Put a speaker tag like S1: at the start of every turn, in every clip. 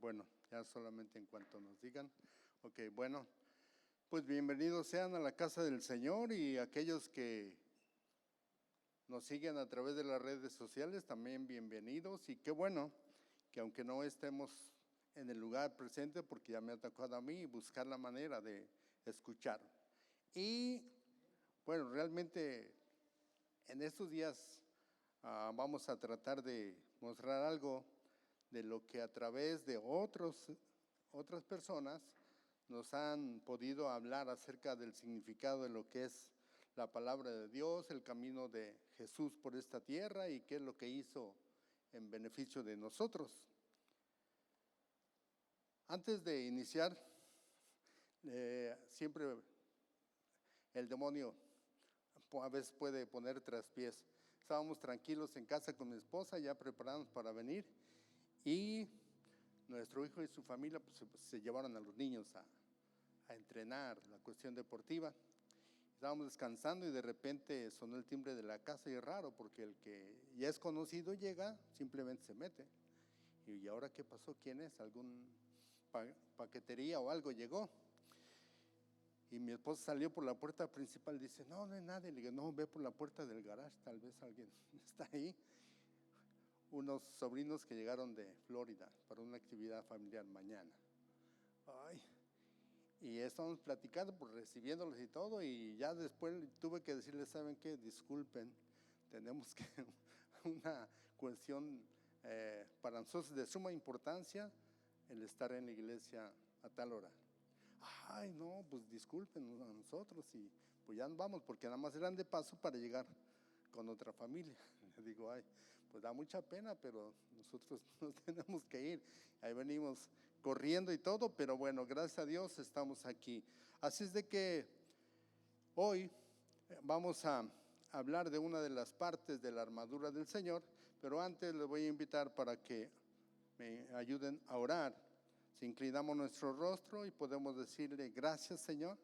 S1: bueno, ya solamente en cuanto nos digan. Ok, bueno, pues bienvenidos sean a la casa del Señor, y aquellos que nos siguen a través de las redes sociales, también bienvenidos. Y qué bueno que aunque no estemos en el lugar presente, porque ya me ha tocado a mí buscar la manera de escuchar. Y bueno, realmente en estos días vamos a tratar de mostrar algo de lo que a través de otras personas nos han podido hablar acerca del significado de lo que es la palabra de Dios, el camino de Jesús por esta tierra y qué es lo que hizo en beneficio de nosotros. Antes de iniciar, siempre el demonio a veces puede poner traspiés. Estábamos tranquilos en casa con mi esposa, ya preparados para venir, y nuestro hijo y su familia pues, se llevaron a los niños a entrenar la cuestión deportiva. Estábamos descansando y de repente sonó el timbre de la casa, y es raro porque el que ya es conocido llega, simplemente se mete. ¿Y ahora qué pasó? ¿Quién es? ¿Algún paquetería o algo llegó? Y mi esposa salió por la puerta principal y dice, no hay nadie. Le digo, no, ve por la puerta del garage, tal vez alguien está ahí. Unos sobrinos que llegaron de Florida para una actividad familiar mañana. Ay, y estamos platicando, pues recibiéndolos y todo, y ya después tuve que decirles, ¿saben qué? Disculpen, tenemos que una cuestión para nosotros de suma importancia, el estar en la iglesia a tal hora. Ay, no, pues disculpen a nosotros, y pues ya nos vamos, porque nada más eran de paso para llegar con otra familia. Le digo, ay, pues da mucha pena, pero nosotros nos tenemos que ir. Ahí venimos corriendo y todo, pero bueno, gracias a Dios estamos aquí. Así es de que hoy vamos a hablar de una de las partes de la armadura del Señor, pero antes les voy a invitar para que me ayuden a orar. Si inclinamos nuestro rostro y podemos decirle, gracias Señor,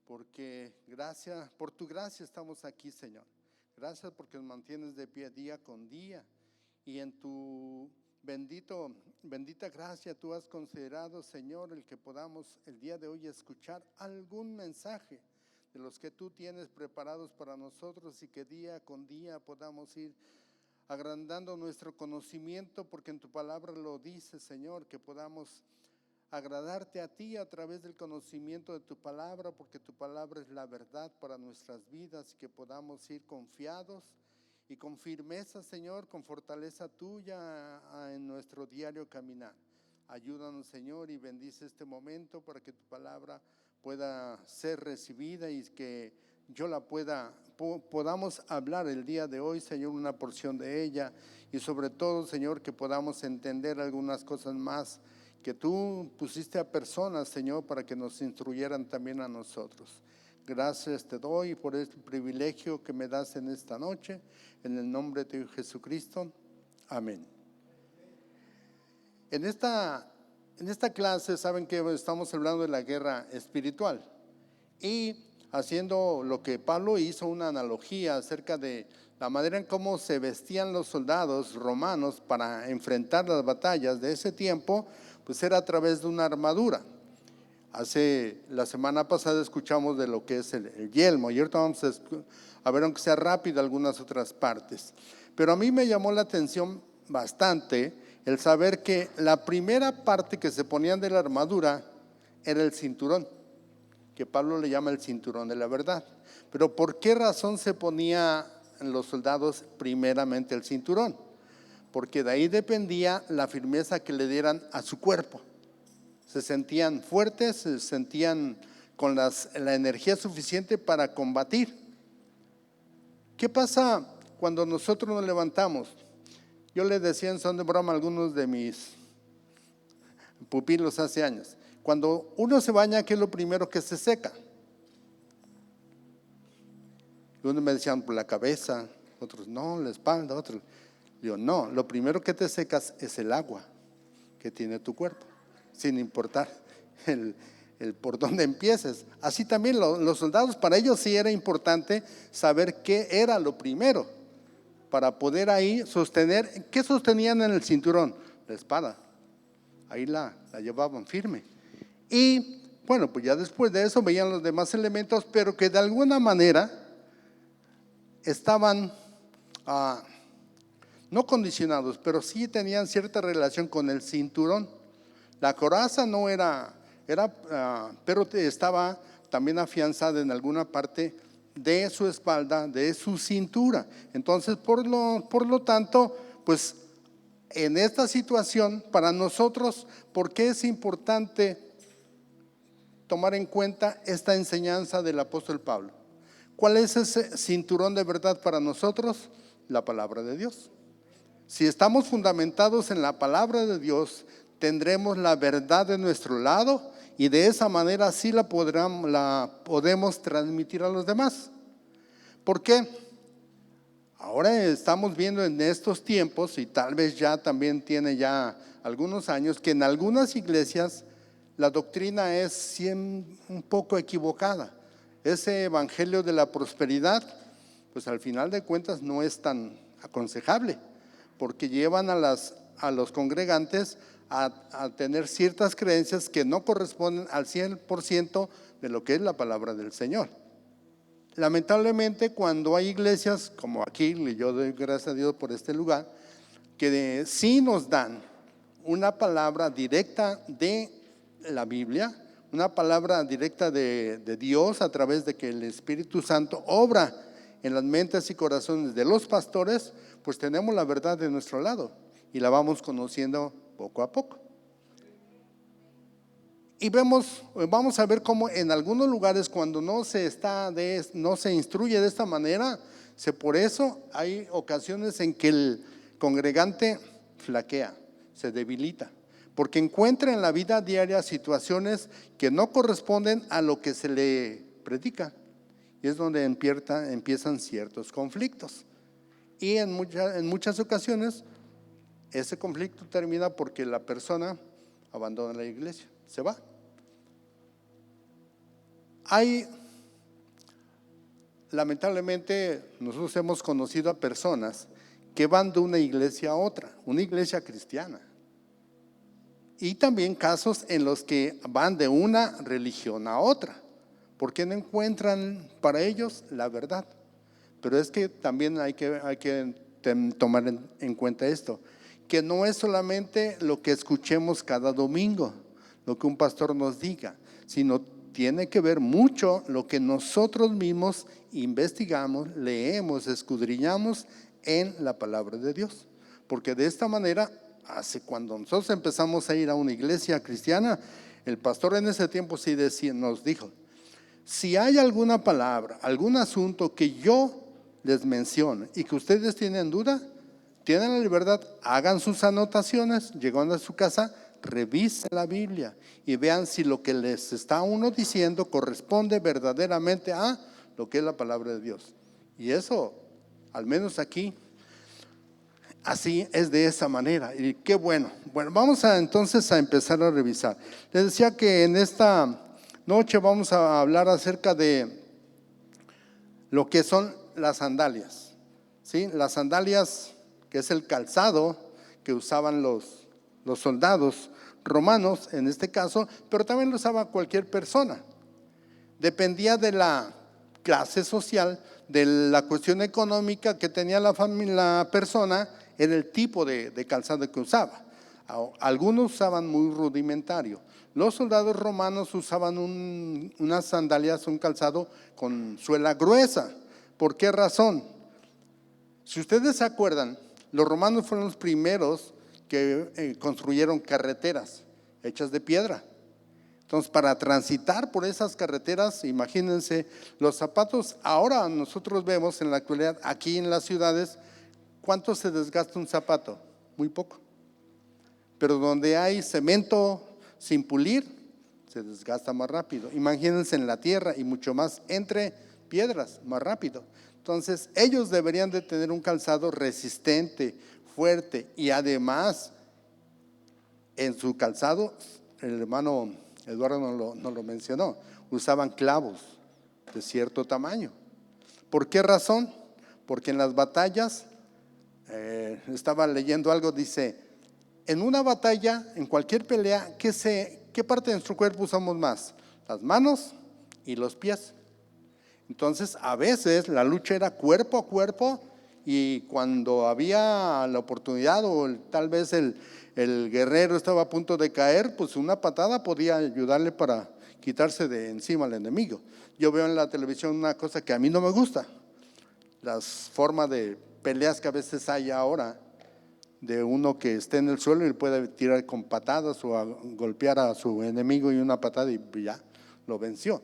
S1: porque por tu gracia estamos aquí, Señor. Gracias porque nos mantienes de pie día con día, y en tu bendita gracia tú has considerado, Señor, el que podamos el día de hoy escuchar algún mensaje de los que tú tienes preparados para nosotros, y que día con día podamos ir agrandando nuestro conocimiento, porque en tu palabra lo dice, Señor, que podamos agradarte a ti a través del conocimiento de tu palabra, porque tu palabra es la verdad para nuestras vidas, y que podamos ir confiados y con firmeza, Señor, con fortaleza tuya en nuestro diario caminar. Ayúdanos, Señor, y bendice este momento para que tu palabra pueda ser recibida y que yo la podamos hablar el día de hoy, Señor, una porción de ella, y sobre todo, Señor, que podamos entender algunas cosas más que tú pusiste a personas, Señor, para que nos instruyeran también a nosotros. Gracias te doy por este privilegio que me das en esta noche, en el nombre de Jesucristo. Amén. En esta clase saben que estamos hablando de la guerra espiritual, y haciendo lo que Pablo hizo, una analogía acerca de la manera en cómo se vestían los soldados romanos para enfrentar las batallas de ese tiempo, pues era a través de una armadura. La semana pasada escuchamos de lo que es el yelmo, y ahorita vamos a ver, aunque sea rápido, algunas otras partes. Pero a mí me llamó la atención bastante el saber que la primera parte que se ponían de la armadura era el cinturón, que Pablo le llama el cinturón de la verdad. Pero ¿por qué razón se ponía en los soldados primeramente el cinturón? Porque de ahí dependía la firmeza que le dieran a su cuerpo. Se sentían fuertes, se sentían con la energía suficiente para combatir. ¿Qué pasa cuando nosotros nos levantamos? Yo les decía en son de broma a algunos de mis pupilos hace años, cuando uno se baña, ¿qué es lo primero que se seca? Y unos me decían, por la cabeza, otros no, la espalda, otros. Yo no, lo primero que te secas es el agua que tiene tu cuerpo, sin importar el por dónde empieces. Así también los soldados, para ellos sí era importante saber qué era lo primero, para poder ahí sostener. ¿Qué sostenían en el cinturón? La espada. ahí la llevaban firme. Y bueno, pues ya después de eso veían los demás elementos, pero que de alguna manera estaban no condicionados, pero sí tenían cierta relación con el cinturón. La coraza no era pero estaba también afianzada en alguna parte de su espalda, de su cintura. Entonces, por lo tanto, pues en esta situación, para nosotros, ¿por qué es importante tomar en cuenta esta enseñanza del apóstol Pablo? ¿Cuál es ese cinturón de verdad para nosotros? La palabra de Dios. Si estamos fundamentados en la palabra de Dios, tendremos la verdad de nuestro lado y de esa manera sí la podemos transmitir a los demás. ¿Por qué? Ahora estamos viendo en estos tiempos, y tal vez ya también tiene ya algunos años, que en algunas iglesias la doctrina es un poco equivocada. Ese evangelio de la prosperidad, pues al final de cuentas no es tan aconsejable, porque llevan a los congregantes a tener ciertas creencias que no corresponden al 100% de lo que es la palabra del Señor. Lamentablemente, cuando hay iglesias como aquí, y yo doy gracias a Dios por este lugar, que sí nos dan una palabra directa de la Biblia, una palabra directa de Dios a través de que el Espíritu Santo obra en las mentes y corazones de los pastores, pues tenemos la verdad de nuestro lado y la vamos conociendo poco a poco. Y vamos a ver cómo en algunos lugares cuando no se instruye de esta manera, por eso hay ocasiones en que el congregante flaquea, se debilita, porque encuentra en la vida diaria situaciones que no corresponden a lo que se le predica. Y es donde empiezan ciertos conflictos. Y en muchas ocasiones ese conflicto termina porque la persona abandona la iglesia, se va. Lamentablemente, nosotros hemos conocido a personas que van de una iglesia a otra, una iglesia cristiana. Y también casos en los que van de una religión a otra, porque no encuentran para ellos la verdad. Pero es que también hay que tomar en cuenta esto, que no es solamente lo que escuchemos cada domingo, lo que un pastor nos diga, sino tiene que ver mucho lo que nosotros mismos investigamos, leemos, escudriñamos en la palabra de Dios. Porque de esta manera, cuando nosotros empezamos a ir a una iglesia cristiana, el pastor en ese tiempo sí nos dijo: si hay alguna palabra, algún asunto que yo les menciono y que ustedes tienen duda, tienen la libertad, hagan sus anotaciones, llegando a su casa, revisen la Biblia y vean si lo que les está uno diciendo corresponde verdaderamente a lo que es la palabra de Dios. Y eso, al menos aquí, así es de esa manera. Y qué bueno. Bueno, vamos entonces a empezar a revisar. Les decía que en esta noche vamos a hablar acerca de lo que son las sandalias, ¿sí? Las sandalias, que es el calzado que usaban los soldados romanos en este caso, pero también lo usaba cualquier persona. Dependía de la clase social, de la cuestión económica que tenía la persona, era el tipo de calzado que usaba. Algunos usaban muy rudimentario. Los soldados romanos usaban unas sandalias, un calzado con suela gruesa. ¿Por qué razón? Si ustedes se acuerdan, los romanos fueron los primeros que construyeron carreteras hechas de piedra. Entonces, para transitar por esas carreteras, imagínense, los zapatos, ahora nosotros vemos en la actualidad, aquí en las ciudades, ¿cuánto se desgasta un zapato? Muy poco. Pero donde hay cemento sin pulir, se desgasta más rápido. Imagínense en la tierra y mucho más entre piedras, más rápido. Entonces, ellos deberían de tener un calzado resistente, fuerte, y además en su calzado, el hermano Eduardo no lo mencionó, usaban clavos de cierto tamaño. ¿Por qué razón? Porque en las batallas, estaba leyendo algo, dice, en una batalla, en cualquier pelea, ¿qué parte de nuestro cuerpo usamos más? Las manos y los pies. Entonces, a veces la lucha era cuerpo a cuerpo y cuando había la oportunidad o tal vez el guerrero estaba a punto de caer, pues una patada podía ayudarle para quitarse de encima al enemigo. Yo veo en la televisión una cosa que a mí no me gusta, las formas de peleas que a veces hay ahora, de uno que esté en el suelo y puede tirar con patadas o golpear a su enemigo y una patada y ya lo venció.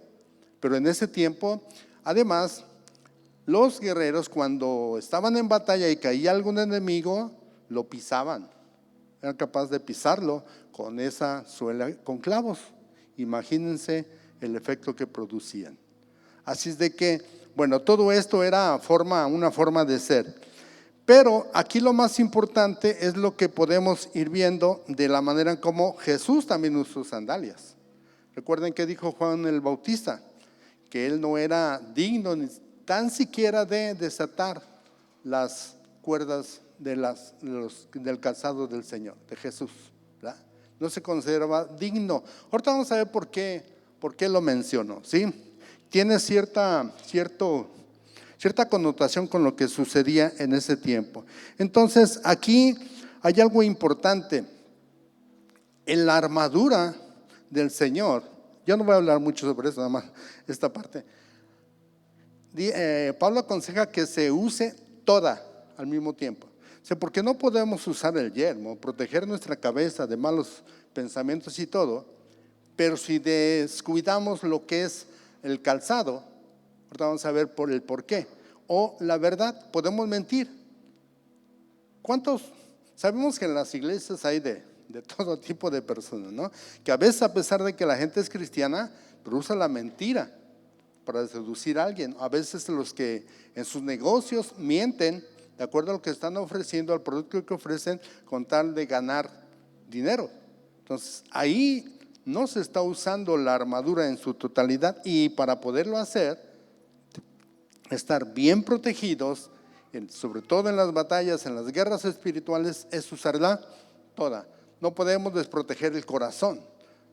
S1: Pero en ese tiempo, además, los guerreros cuando estaban en batalla y caía algún enemigo, lo pisaban. Eran capaces de pisarlo con esa suela con clavos. Imagínense el efecto que producían. Así es de que, bueno, todo esto era una forma de ser. Pero aquí lo más importante es lo que podemos ir viendo de la manera en cómo Jesús también usó sandalias. Recuerden que dijo Juan el Bautista, que él no era digno ni tan siquiera de desatar las cuerdas del calzado del Señor, de Jesús, ¿verdad? No se consideraba digno. Ahorita vamos a ver por qué lo menciono, ¿sí? Tiene cierta connotación con lo que sucedía en ese tiempo. Entonces, aquí hay algo importante. En la armadura del Señor, yo no voy a hablar mucho sobre eso, nada más esta parte. Pablo aconseja que se use toda al mismo tiempo. O sea, porque no podemos usar el yelmo, proteger nuestra cabeza de malos pensamientos y todo, pero si descuidamos lo que es el calzado, ahorita vamos a ver por el por qué. O la verdad, podemos mentir. ¿Cuántos? Sabemos que en las iglesias hay de todo tipo de personas, ¿no? Que a veces, a pesar de que la gente es cristiana, pero usa la mentira para seducir a alguien. A veces los que en sus negocios mienten de acuerdo a lo que están ofreciendo, al producto que ofrecen, con tal de ganar dinero. Entonces, ahí no se está usando la armadura en su totalidad, y para poderlo hacer, estar bien protegidos, sobre todo en las batallas, en las guerras espirituales, es usarla toda. No podemos desproteger el corazón.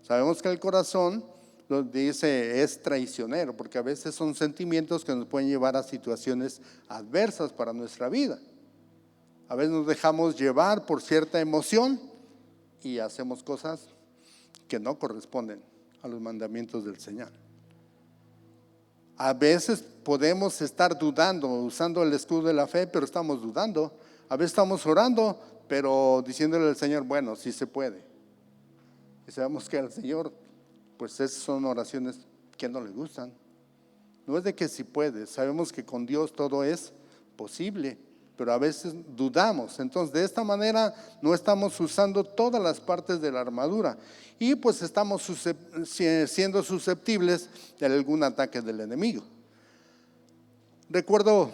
S1: Sabemos que el corazón, lo dice, es traicionero, porque a veces son sentimientos que nos pueden llevar a situaciones adversas para nuestra vida. A veces nos dejamos llevar por cierta emoción y hacemos cosas que no corresponden a los mandamientos del Señor. A veces podemos estar dudando, usando el escudo de la fe, pero estamos dudando. A veces estamos orando, pero diciéndole al Señor, bueno, sí se puede. Y sabemos que al Señor, pues esas son oraciones que no le gustan. No es de que sí puede, sabemos que con Dios todo es posible, pero a veces dudamos. Entonces, de esta manera no estamos usando todas las partes de la armadura y pues estamos siendo susceptibles de algún ataque del enemigo. Recuerdo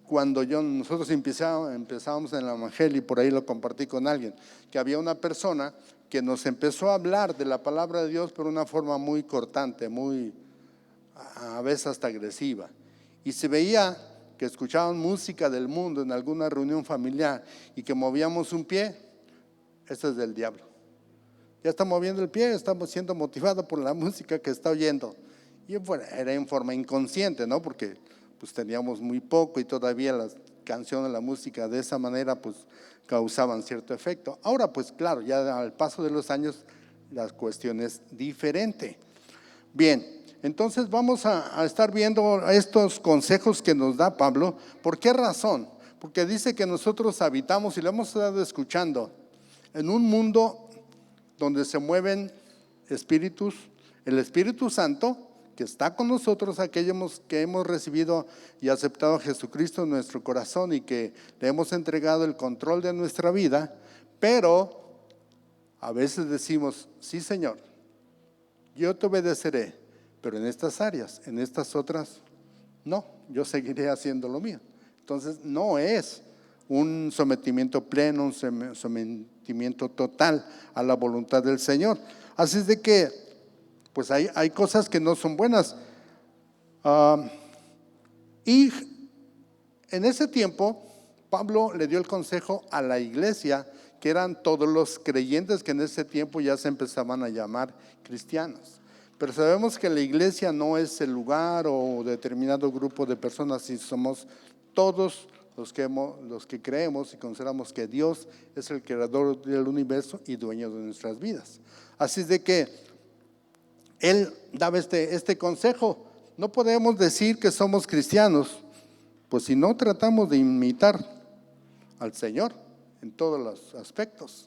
S1: cuando nosotros empezábamos en el evangelio, y por ahí lo compartí con alguien, que había una persona que nos empezó a hablar de la palabra de Dios por una forma muy cortante, muy a veces hasta agresiva, y se veía que escuchaban música del mundo en alguna reunión familiar y que movíamos un pie. Esto es del diablo. Ya está moviendo el pie, estamos siendo motivados por la música que está oyendo. Y bueno, era en forma inconsciente, ¿no? Porque pues teníamos muy poco y todavía las canciones, la música de esa manera pues causaban cierto efecto. Ahora pues claro, ya al paso de los años la cuestión es diferente. Bien, entonces vamos a estar viendo estos consejos que nos da Pablo. ¿Por qué razón? Porque dice que nosotros habitamos, y lo hemos estado escuchando, en un mundo donde se mueven espíritus. El Espíritu Santo, que está con nosotros, aquellos que hemos recibido y aceptado a Jesucristo en nuestro corazón y que le hemos entregado el control de nuestra vida, pero a veces decimos, sí Señor, yo te obedeceré, pero en estas áreas, en estas otras, no, yo seguiré haciendo lo mío. Entonces no es un sometimiento pleno, un sometimiento total a la voluntad del Señor. Así es de que pues hay cosas que no son buenas. Y en ese tiempo Pablo le dio el consejo a la iglesia que eran todos los creyentes que en ese tiempo ya se empezaban a llamar cristianos. Pero sabemos que la iglesia no es el lugar o determinado grupo de personas, sino somos todos los que creemos y consideramos que Dios es el creador del universo y dueño de nuestras vidas. Así es de que Él daba este consejo: no podemos decir que somos cristianos, pues si no tratamos de imitar al Señor en todos los aspectos.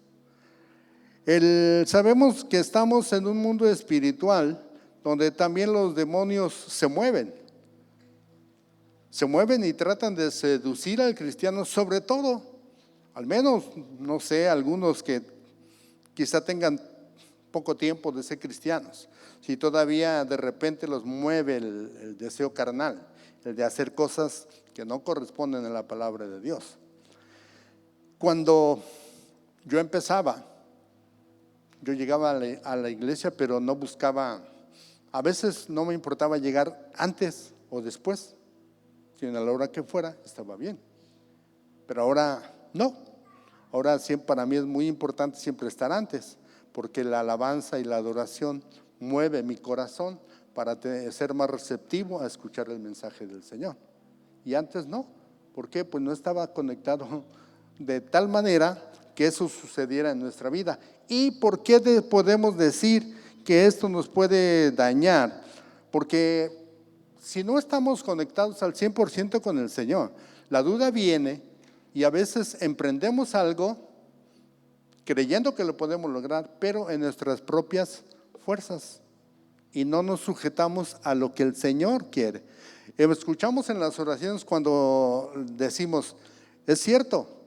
S1: Sabemos que estamos en un mundo espiritual donde también los demonios se mueven y tratan de seducir al cristiano, sobre todo, al menos, no sé, algunos que quizá tengan poco tiempo de ser cristianos, si todavía de repente los mueve el deseo carnal, el de hacer cosas que no corresponden a la palabra de Dios. Cuando yo empezaba, yo llegaba a la iglesia, pero no buscaba, a veces no me importaba llegar antes o después, sino a la hora que fuera estaba bien. Pero ahora no, ahora siempre, para mí es muy importante siempre estar antes, porque la alabanza y la adoración mueve mi corazón para ser más receptivo a escuchar el mensaje del Señor. Y antes no. ¿Por qué? Pues no estaba conectado de tal manera que eso sucediera en nuestra vida. ¿Y por qué podemos decir que esto nos puede dañar? Porque si no estamos conectados al 100% con el Señor, la duda viene y a veces emprendemos algo creyendo que lo podemos lograr, pero en nuestras propias fuerzas, y no nos sujetamos a lo que el Señor quiere. Escuchamos en las oraciones cuando decimos, es cierto,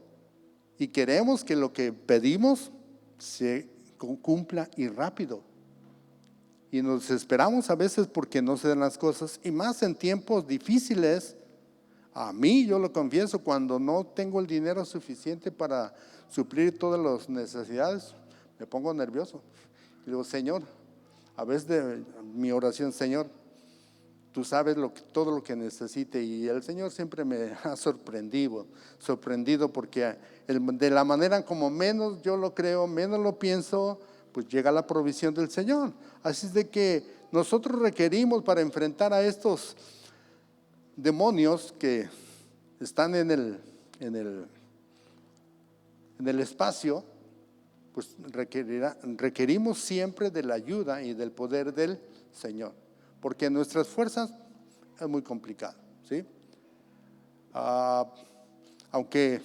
S1: y queremos que lo que pedimos se cumpla y rápido. Y nos esperamos a veces porque no se dan las cosas, y más en tiempos difíciles. A mí, yo lo confieso, cuando no tengo el dinero suficiente para suplir todas las necesidades, me pongo nervioso. Y digo, Señor, a veces de mi oración, Señor, tú sabes todo lo que necesite. Y el Señor siempre me ha sorprendido porque de la manera como menos yo lo creo, menos lo pienso, pues llega la provisión del Señor. Así es de que nosotros requerimos, para enfrentar a estos demonios que están en el espacio, pues requerimos siempre de la ayuda y del poder del Señor, porque nuestras fuerzas es muy complicado, ¿sí? Aunque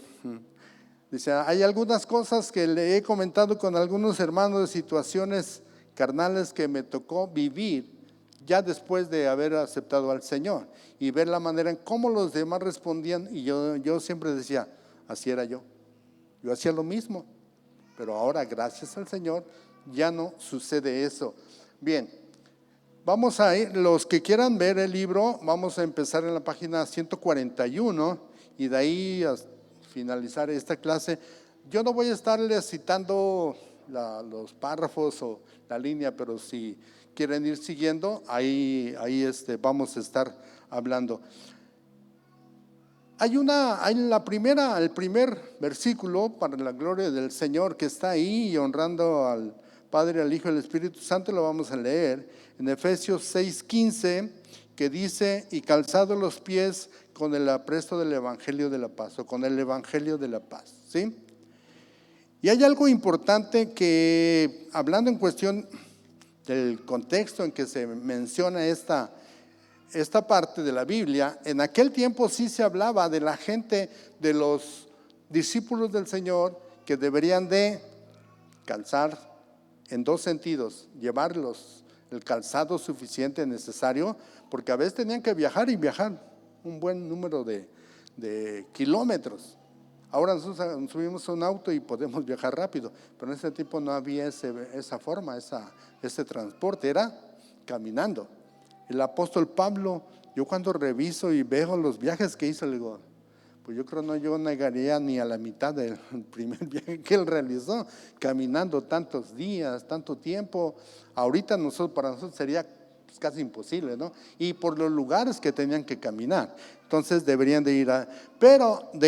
S1: dice, hay algunas cosas que le he comentado con algunos hermanos de situaciones carnales que me tocó vivir ya después de haber aceptado al Señor y ver la manera en cómo los demás respondían, y yo siempre decía, así era yo hacía lo mismo, pero ahora gracias al Señor ya no sucede eso. Bien, vamos a ir, los que quieran ver el libro, vamos a empezar en la página 141 y de ahí a finalizar esta clase. Yo no voy a estarles citando los párrafos o la línea, pero si quieren ir siguiendo, ahí vamos a estar hablando. Hay el primer versículo para la gloria del Señor que está ahí, y honrando al Padre, al Hijo y al Espíritu Santo, lo vamos a leer en Efesios 6:15, que dice, y calzado los pies con el apresto del Evangelio de la Paz, o con el Evangelio de la Paz, ¿sí? Y hay algo importante que, hablando en cuestión del contexto en que se menciona esta parte de la Biblia, en aquel tiempo sí se hablaba de la gente, de los discípulos del Señor, que deberían de calzar en dos sentidos, llevarlos el calzado suficiente necesario, porque a veces tenían que viajar un buen número de kilómetros. Ahora nosotros subimos a un auto y podemos viajar rápido, pero en ese tiempo no había esa forma, ese transporte, era caminando. El apóstol Pablo, yo cuando reviso y veo los viajes que hizo, le digo, pues yo creo yo negaría ni a la mitad del primer viaje que él realizó, caminando tantos días, tanto tiempo. Ahorita para nosotros sería es casi imposible, ¿no? Y por los lugares que tenían que caminar. Entonces deberían de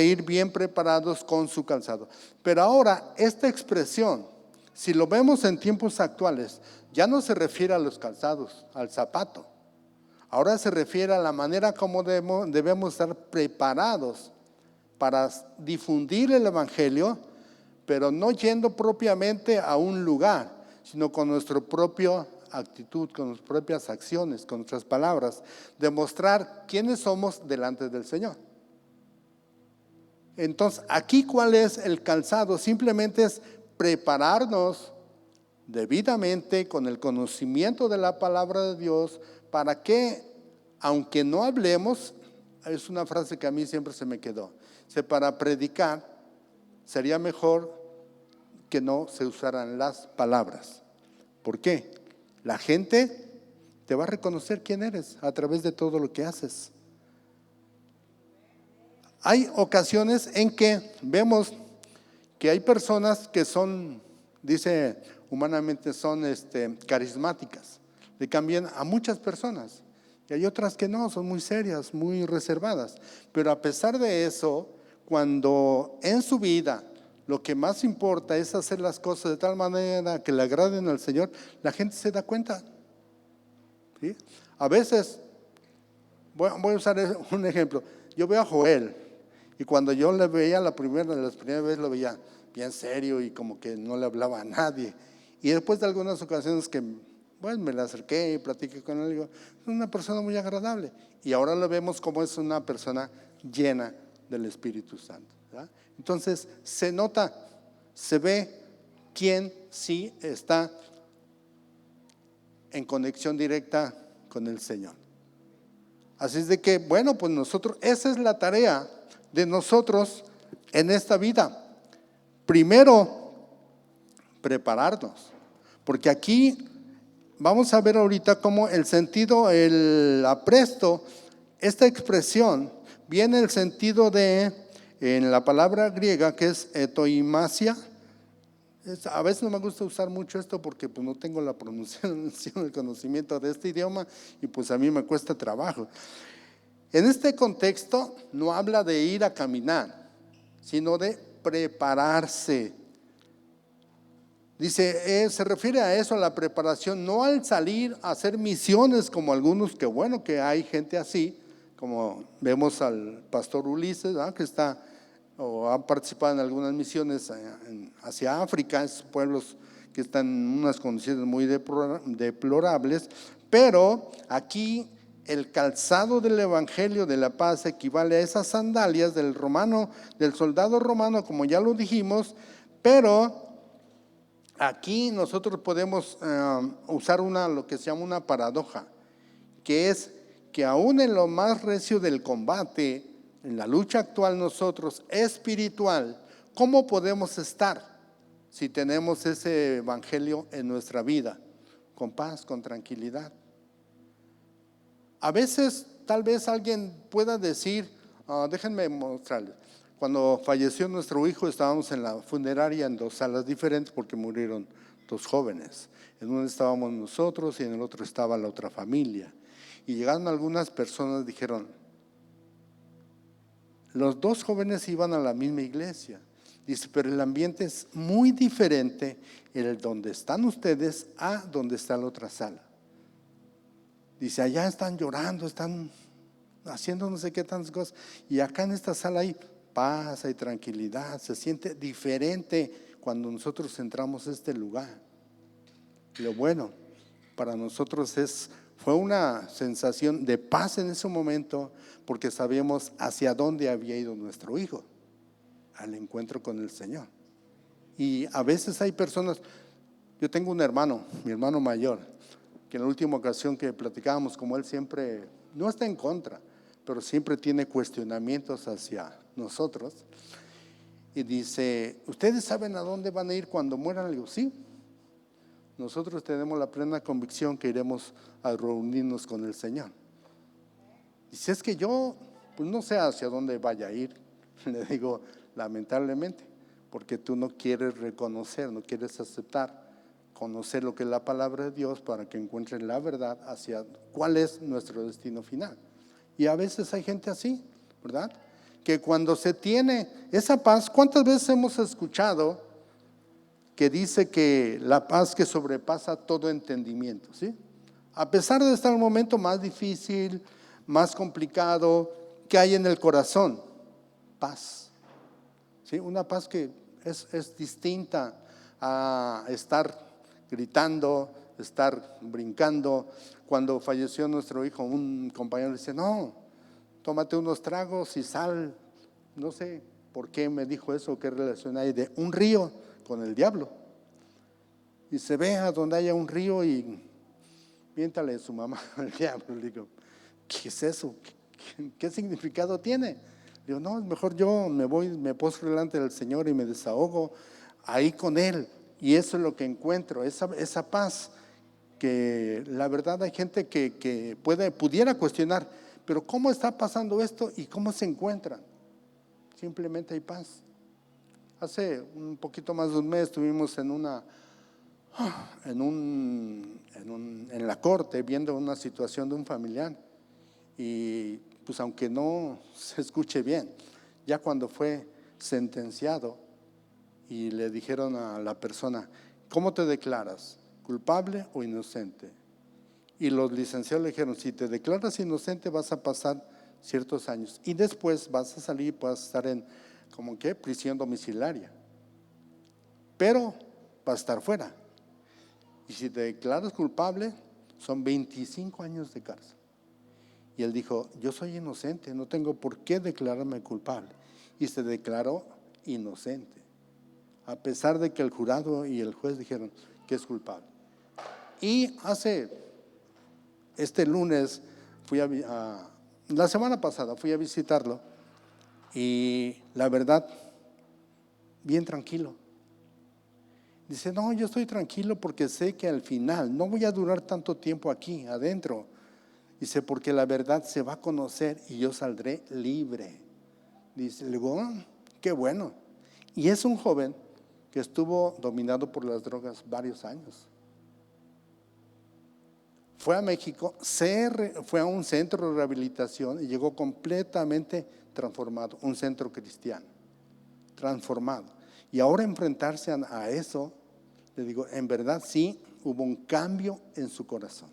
S1: ir bien preparados con su calzado. Pero ahora, esta expresión, si lo vemos en tiempos actuales, ya no se refiere a los calzados, al zapato. Ahora se refiere a la manera como debemos estar preparados para difundir el evangelio, pero no yendo propiamente a un lugar, sino con nuestra propia actitud, con nuestras propias acciones, con nuestras palabras, demostrar quiénes somos delante del Señor. Entonces, aquí, ¿cuál es el calzado? Simplemente es prepararnos debidamente con el conocimiento de la palabra de Dios, para que, aunque no hablemos, es una frase que a mí siempre se me quedó, para predicar sería mejor que no se usaran las palabras. ¿Por qué? La gente te va a reconocer quién eres a través de todo lo que haces. Hay ocasiones en que vemos que hay personas que son, dice humanamente, son carismáticas, le cambian a muchas personas, y hay otras que no, son muy serias, muy reservadas. Pero a pesar de eso, cuando en su vida lo que más importa es hacer las cosas de tal manera que le agraden al Señor, la gente se da cuenta, ¿sí? A veces, voy a usar un ejemplo, yo veo a Joel, y cuando yo le veía las primeras veces lo veía bien serio y como que no le hablaba a nadie. Y después de algunas ocasiones que me le acerqué y platiqué con él, digo, es una persona muy agradable. Y ahora lo vemos como es una persona llena del Espíritu Santo, ¿verdad? Entonces se nota, se ve quién sí está en conexión directa con el Señor. Así es de que, bueno, pues nosotros, esa es la tarea de nosotros en esta vida. Primero, prepararnos, porque aquí vamos a ver ahorita cómo el sentido, el apresto, esta expresión viene el sentido de, en la palabra griega que es etoimasia. A veces no me gusta usar mucho esto porque pues no tengo la pronunciación, el conocimiento de este idioma, y pues a mí me cuesta trabajo. En este contexto no habla de ir a caminar, sino de prepararse. Dice, se refiere a eso, a la preparación, no al salir a hacer misiones como algunos, que bueno que hay gente así, como vemos al pastor Ulises, ¿verdad?, que está o ha participado en algunas misiones hacia África, esos pueblos que están en unas condiciones muy deplorables. Pero aquí el calzado del evangelio de la paz equivale a esas sandalias del romano, del soldado romano, como ya lo dijimos. Pero aquí nosotros podemos usar lo que se llama una paradoja, que es que aún en lo más recio del combate, en la lucha actual nosotros espiritual, ¿cómo podemos estar si tenemos ese evangelio en nuestra vida? Con paz, con tranquilidad. A veces tal vez alguien pueda decir, déjenme mostrarles, cuando falleció nuestro hijo estábamos en la funeraria en 2 salas diferentes porque murieron 2 jóvenes. En una estábamos nosotros y en el otro estaba la otra familia. Y llegaron algunas personas, dijeron, los 2 jóvenes iban a la misma iglesia. Dice, pero el ambiente es muy diferente el donde están ustedes a donde está la otra sala. Dice, allá están llorando, están haciendo no sé qué tantas cosas, y acá en esta sala hay paz, hay tranquilidad, se siente diferente cuando nosotros entramos a este lugar. Lo bueno para nosotros fue una sensación de paz en ese momento, porque sabíamos hacia dónde había ido nuestro hijo, al encuentro con el Señor. Y a veces hay personas, yo tengo un hermano, mi hermano mayor, que en la última ocasión que platicábamos, como él siempre, no está en contra, pero siempre tiene cuestionamientos hacia nosotros, y dice, ¿ustedes saben a dónde van a ir cuando mueran? Le digo, sí, nosotros tenemos la plena convicción que iremos a reunirnos con el Señor. Dice, es que yo pues no sé hacia dónde vaya a ir. Le digo, lamentablemente, porque tú no quieres reconocer, no quieres aceptar conocer lo que es la palabra de Dios para que encuentren la verdad hacia cuál es nuestro destino final. Y a veces hay gente así, ¿verdad? Que cuando se tiene esa paz, ¿cuántas veces hemos escuchado que dice que la paz que sobrepasa todo entendimiento, ¿sí? A pesar de estar en un momento más difícil, más complicado, ¿qué hay en el corazón? Paz, ¿sí? Una paz que es distinta a estar gritando, estar brincando. Cuando falleció nuestro hijo, un compañero dice, no, tómate unos tragos y sal. No sé por qué me dijo eso, qué relación hay de un río con el diablo. Y se ve a donde haya un río y miéntale a su mamá al diablo. Le digo, ¿qué es eso? ¿Qué significado tiene? Le digo, no, mejor yo me voy, me postro delante del Señor y me desahogo ahí con Él. Y eso es lo que encuentro, esa paz, que la verdad hay gente que pudiera cuestionar, pero ¿cómo está pasando esto y cómo se encuentran? Simplemente hay paz. Hace un poquito más de un mes estuvimos en la corte viendo una situación de un familiar y pues aunque no se escuche bien, ya cuando fue sentenciado y le dijeron a la persona, ¿cómo te declaras? ¿Culpable o inocente? Y los licenciados le dijeron, si te declaras inocente vas a pasar ciertos años y después vas a salir y vas a estar en, ¿como qué? Prisión domiciliaria, pero vas a estar fuera. Y si te declaras culpable, son 25 años de cárcel. Y él dijo, yo soy inocente, no tengo por qué declararme culpable. Y se declaró inocente, a pesar de que el jurado y el juez dijeron que es culpable. Y este lunes, la semana pasada fui a visitarlo y la verdad, bien tranquilo. Dice, no, yo estoy tranquilo porque sé que al final no voy a durar tanto tiempo aquí adentro. Dice, porque la verdad se va a conocer y yo saldré libre. Dice, le digo, qué bueno. Y es un joven que estuvo dominado por las drogas varios años. Fue a México, fue a un centro de rehabilitación y llegó completamente transformado, un centro cristiano, transformado. Y ahora enfrentarse a eso, le digo, en verdad sí hubo un cambio en su corazón,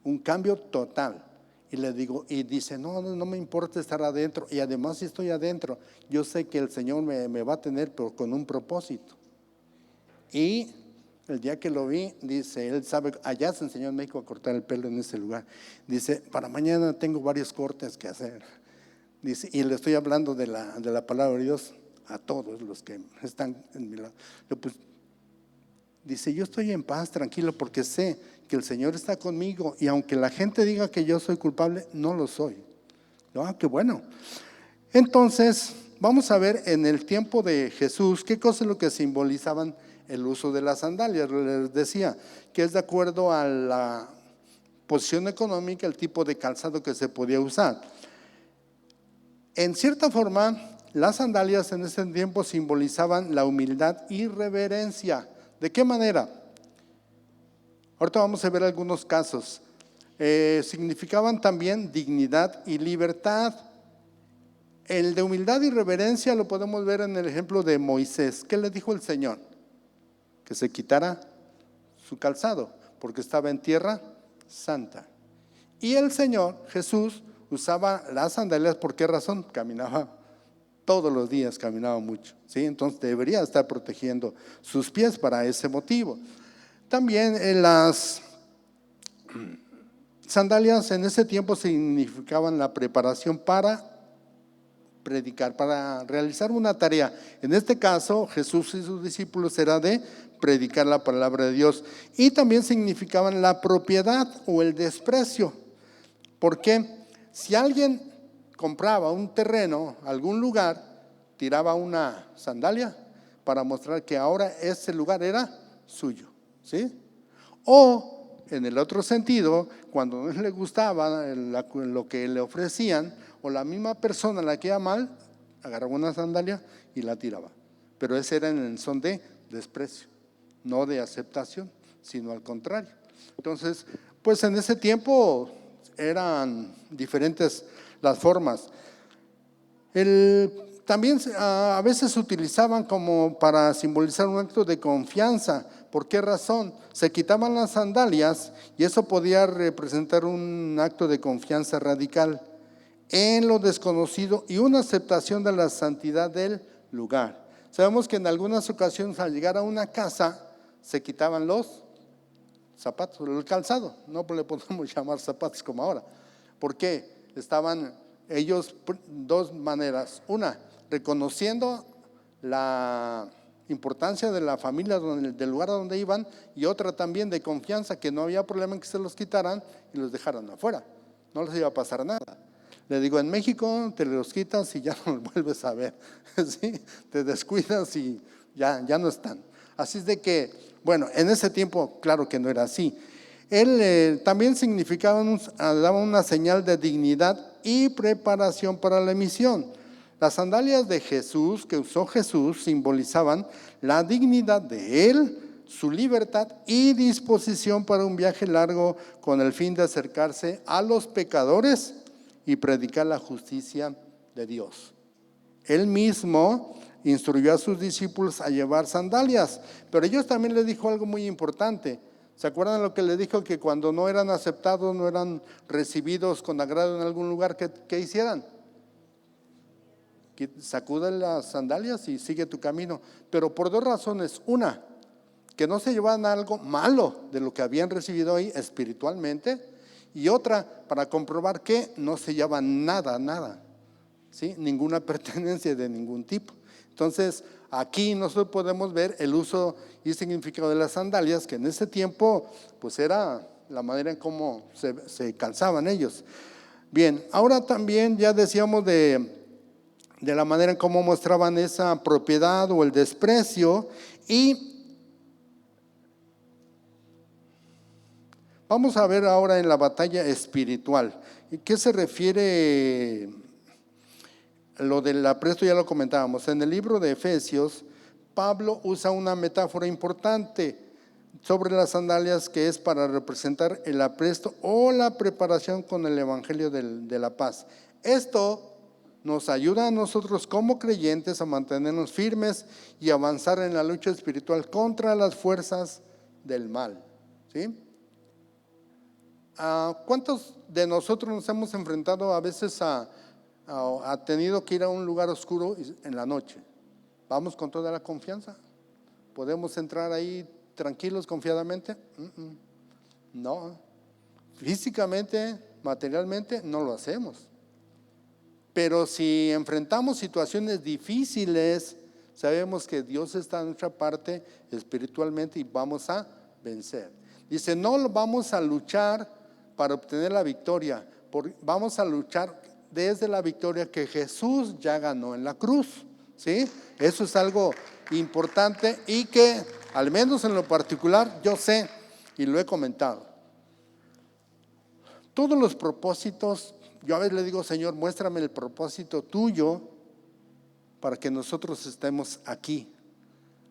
S1: un cambio total. Y le digo, y dice, no me importa estar adentro, y además si estoy adentro, yo sé que el Señor me va a tener, pero con un propósito. Y el día que lo vi, dice, él sabe, allá se enseñó en México a cortar el pelo en ese lugar. Dice, para mañana tengo varios cortes que hacer. Dice, y le estoy hablando de la palabra de Dios a todos los que están en mi lado. Pues, dice, yo estoy en paz, tranquilo, porque sé que el Señor está conmigo y aunque la gente diga que yo soy culpable, no lo soy. Qué bueno. Entonces, vamos a ver en el tiempo de Jesús, qué cosa es lo que simbolizaban el uso de las sandalias. Les decía que es de acuerdo a la posición económica, el tipo de calzado que se podía usar. En cierta forma, las sandalias en ese tiempo simbolizaban la humildad y reverencia. ¿De qué manera? Ahorita vamos a ver algunos casos. Significaban también dignidad y libertad. El de humildad y reverencia lo podemos ver en el ejemplo de Moisés. ¿Qué le dijo el Señor? Que se quitara su calzado, porque estaba en tierra santa. Y el Señor, Jesús, usaba las sandalias. ¿Por qué razón? Caminaba todos los días, caminaba mucho, ¿sí? Entonces debería estar protegiendo sus pies para ese motivo. También las sandalias en ese tiempo significaban la preparación para predicar, para realizar una tarea. En este caso, Jesús y sus discípulos era de predicar la palabra de Dios. Y también significaban la propiedad o el desprecio. Porque si alguien compraba un terreno, algún lugar, tiraba una sandalia para mostrar que ahora ese lugar era suyo, ¿sí? O en el otro sentido, cuando no le gustaba lo que le ofrecían, o la misma persona la que iba mal, agarraba una sandalia y la tiraba. Pero ese era en el son de desprecio. no de aceptación, sino al contrario. Entonces, pues en ese tiempo eran diferentes las formas. También a veces se utilizaban como para simbolizar un acto de confianza. ¿Por qué razón? Se quitaban las sandalias y eso podía representar un acto de confianza radical en lo desconocido y una aceptación de la santidad del lugar. Sabemos que en algunas ocasiones al llegar a una casa se quitaban los zapatos, el calzado, no le podemos llamar zapatos como ahora. ¿Por qué? Estaban ellos dos maneras. Una, reconociendo la importancia de la familia, del lugar a donde iban, y otra también de confianza, que no había problema en que se los quitaran y los dejaran afuera. No les iba a pasar nada. Le digo, en México te los quitas y ya no los vuelves a ver, ¿sí? Te descuidas y ya no están. Así es de que, bueno, en ese tiempo, claro que no era así. Él también significaba, daba una señal de dignidad y preparación para la misión. Las sandalias de Jesús, que usó Jesús, simbolizaban la dignidad de él, su libertad y disposición para un viaje largo con el fin de acercarse a los pecadores y predicar la justicia de Dios. Él mismo instruyó a sus discípulos a llevar sandalias, pero ellos también le dijo algo muy importante. ¿Se acuerdan lo que le dijo? Que cuando no eran aceptados, no eran recibidos con agrado en algún lugar, ¿qué hicieran? Sacudan las sandalias y sigue tu camino. Pero por dos razones. Una, que no se llevaran algo malo de lo que habían recibido ahí espiritualmente. Y otra, para comprobar que no se lleva nada, ¿sí? Ninguna pertenencia de ningún tipo. Entonces, aquí nosotros podemos ver el uso y significado de las sandalias, que en ese tiempo pues era la manera en cómo se calzaban ellos. Bien, ahora también ya decíamos de la manera en cómo mostraban esa propiedad o el desprecio. Y vamos a ver ahora en la batalla espiritual. ¿Qué se refiere? Lo del apresto ya lo comentábamos. En el libro de Efesios, Pablo usa una metáfora importante sobre las sandalias, que es para representar el apresto o la preparación con el evangelio de la paz. Esto nos ayuda a nosotros como creyentes a mantenernos firmes y avanzar en la lucha espiritual contra las fuerzas del mal, ¿sí? ¿Cuántos de nosotros nos hemos enfrentado a veces a tenido que ir a un lugar oscuro en la noche? ¿Vamos con toda la confianza? ¿Podemos entrar ahí tranquilos, confiadamente? No, físicamente, materialmente no lo hacemos. Pero si enfrentamos situaciones difíciles, sabemos que Dios está en nuestra parte espiritualmente y vamos a vencer. Dice, no vamos a luchar para obtener la victoria, vamos a luchar desde la victoria que Jesús ya ganó en la cruz, ¿sí? Eso es algo importante y que al menos en lo particular yo sé y lo he comentado. Todos los propósitos, yo a veces le digo, Señor, muéstrame el propósito tuyo para que nosotros estemos aquí.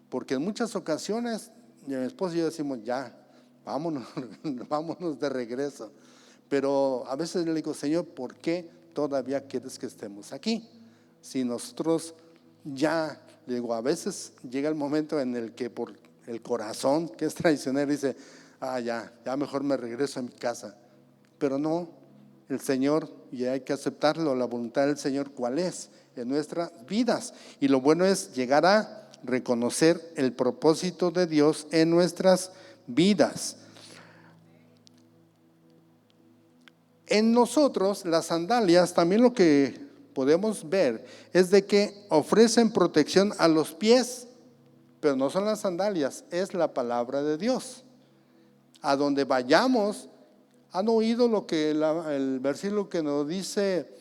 S1: Porque en muchas ocasiones mi esposo y yo decimos, ya, vámonos de regreso. Pero a veces le digo, Señor, ¿por qué todavía quieres que estemos aquí? Si nosotros ya, le digo, a veces llega el momento en el que por el corazón, que es traicionero, dice, ya mejor me regreso a mi casa. Pero no, el Señor, y hay que aceptarlo, la voluntad del Señor, ¿cuál es? En nuestras vidas. Y lo bueno es llegar a reconocer el propósito de Dios en nuestras vidas. En nosotros, las sandalias, también lo que podemos ver es de que ofrecen protección a los pies, pero no son las sandalias, es la palabra de Dios. A donde vayamos, ¿han oído lo que el versículo que nos dice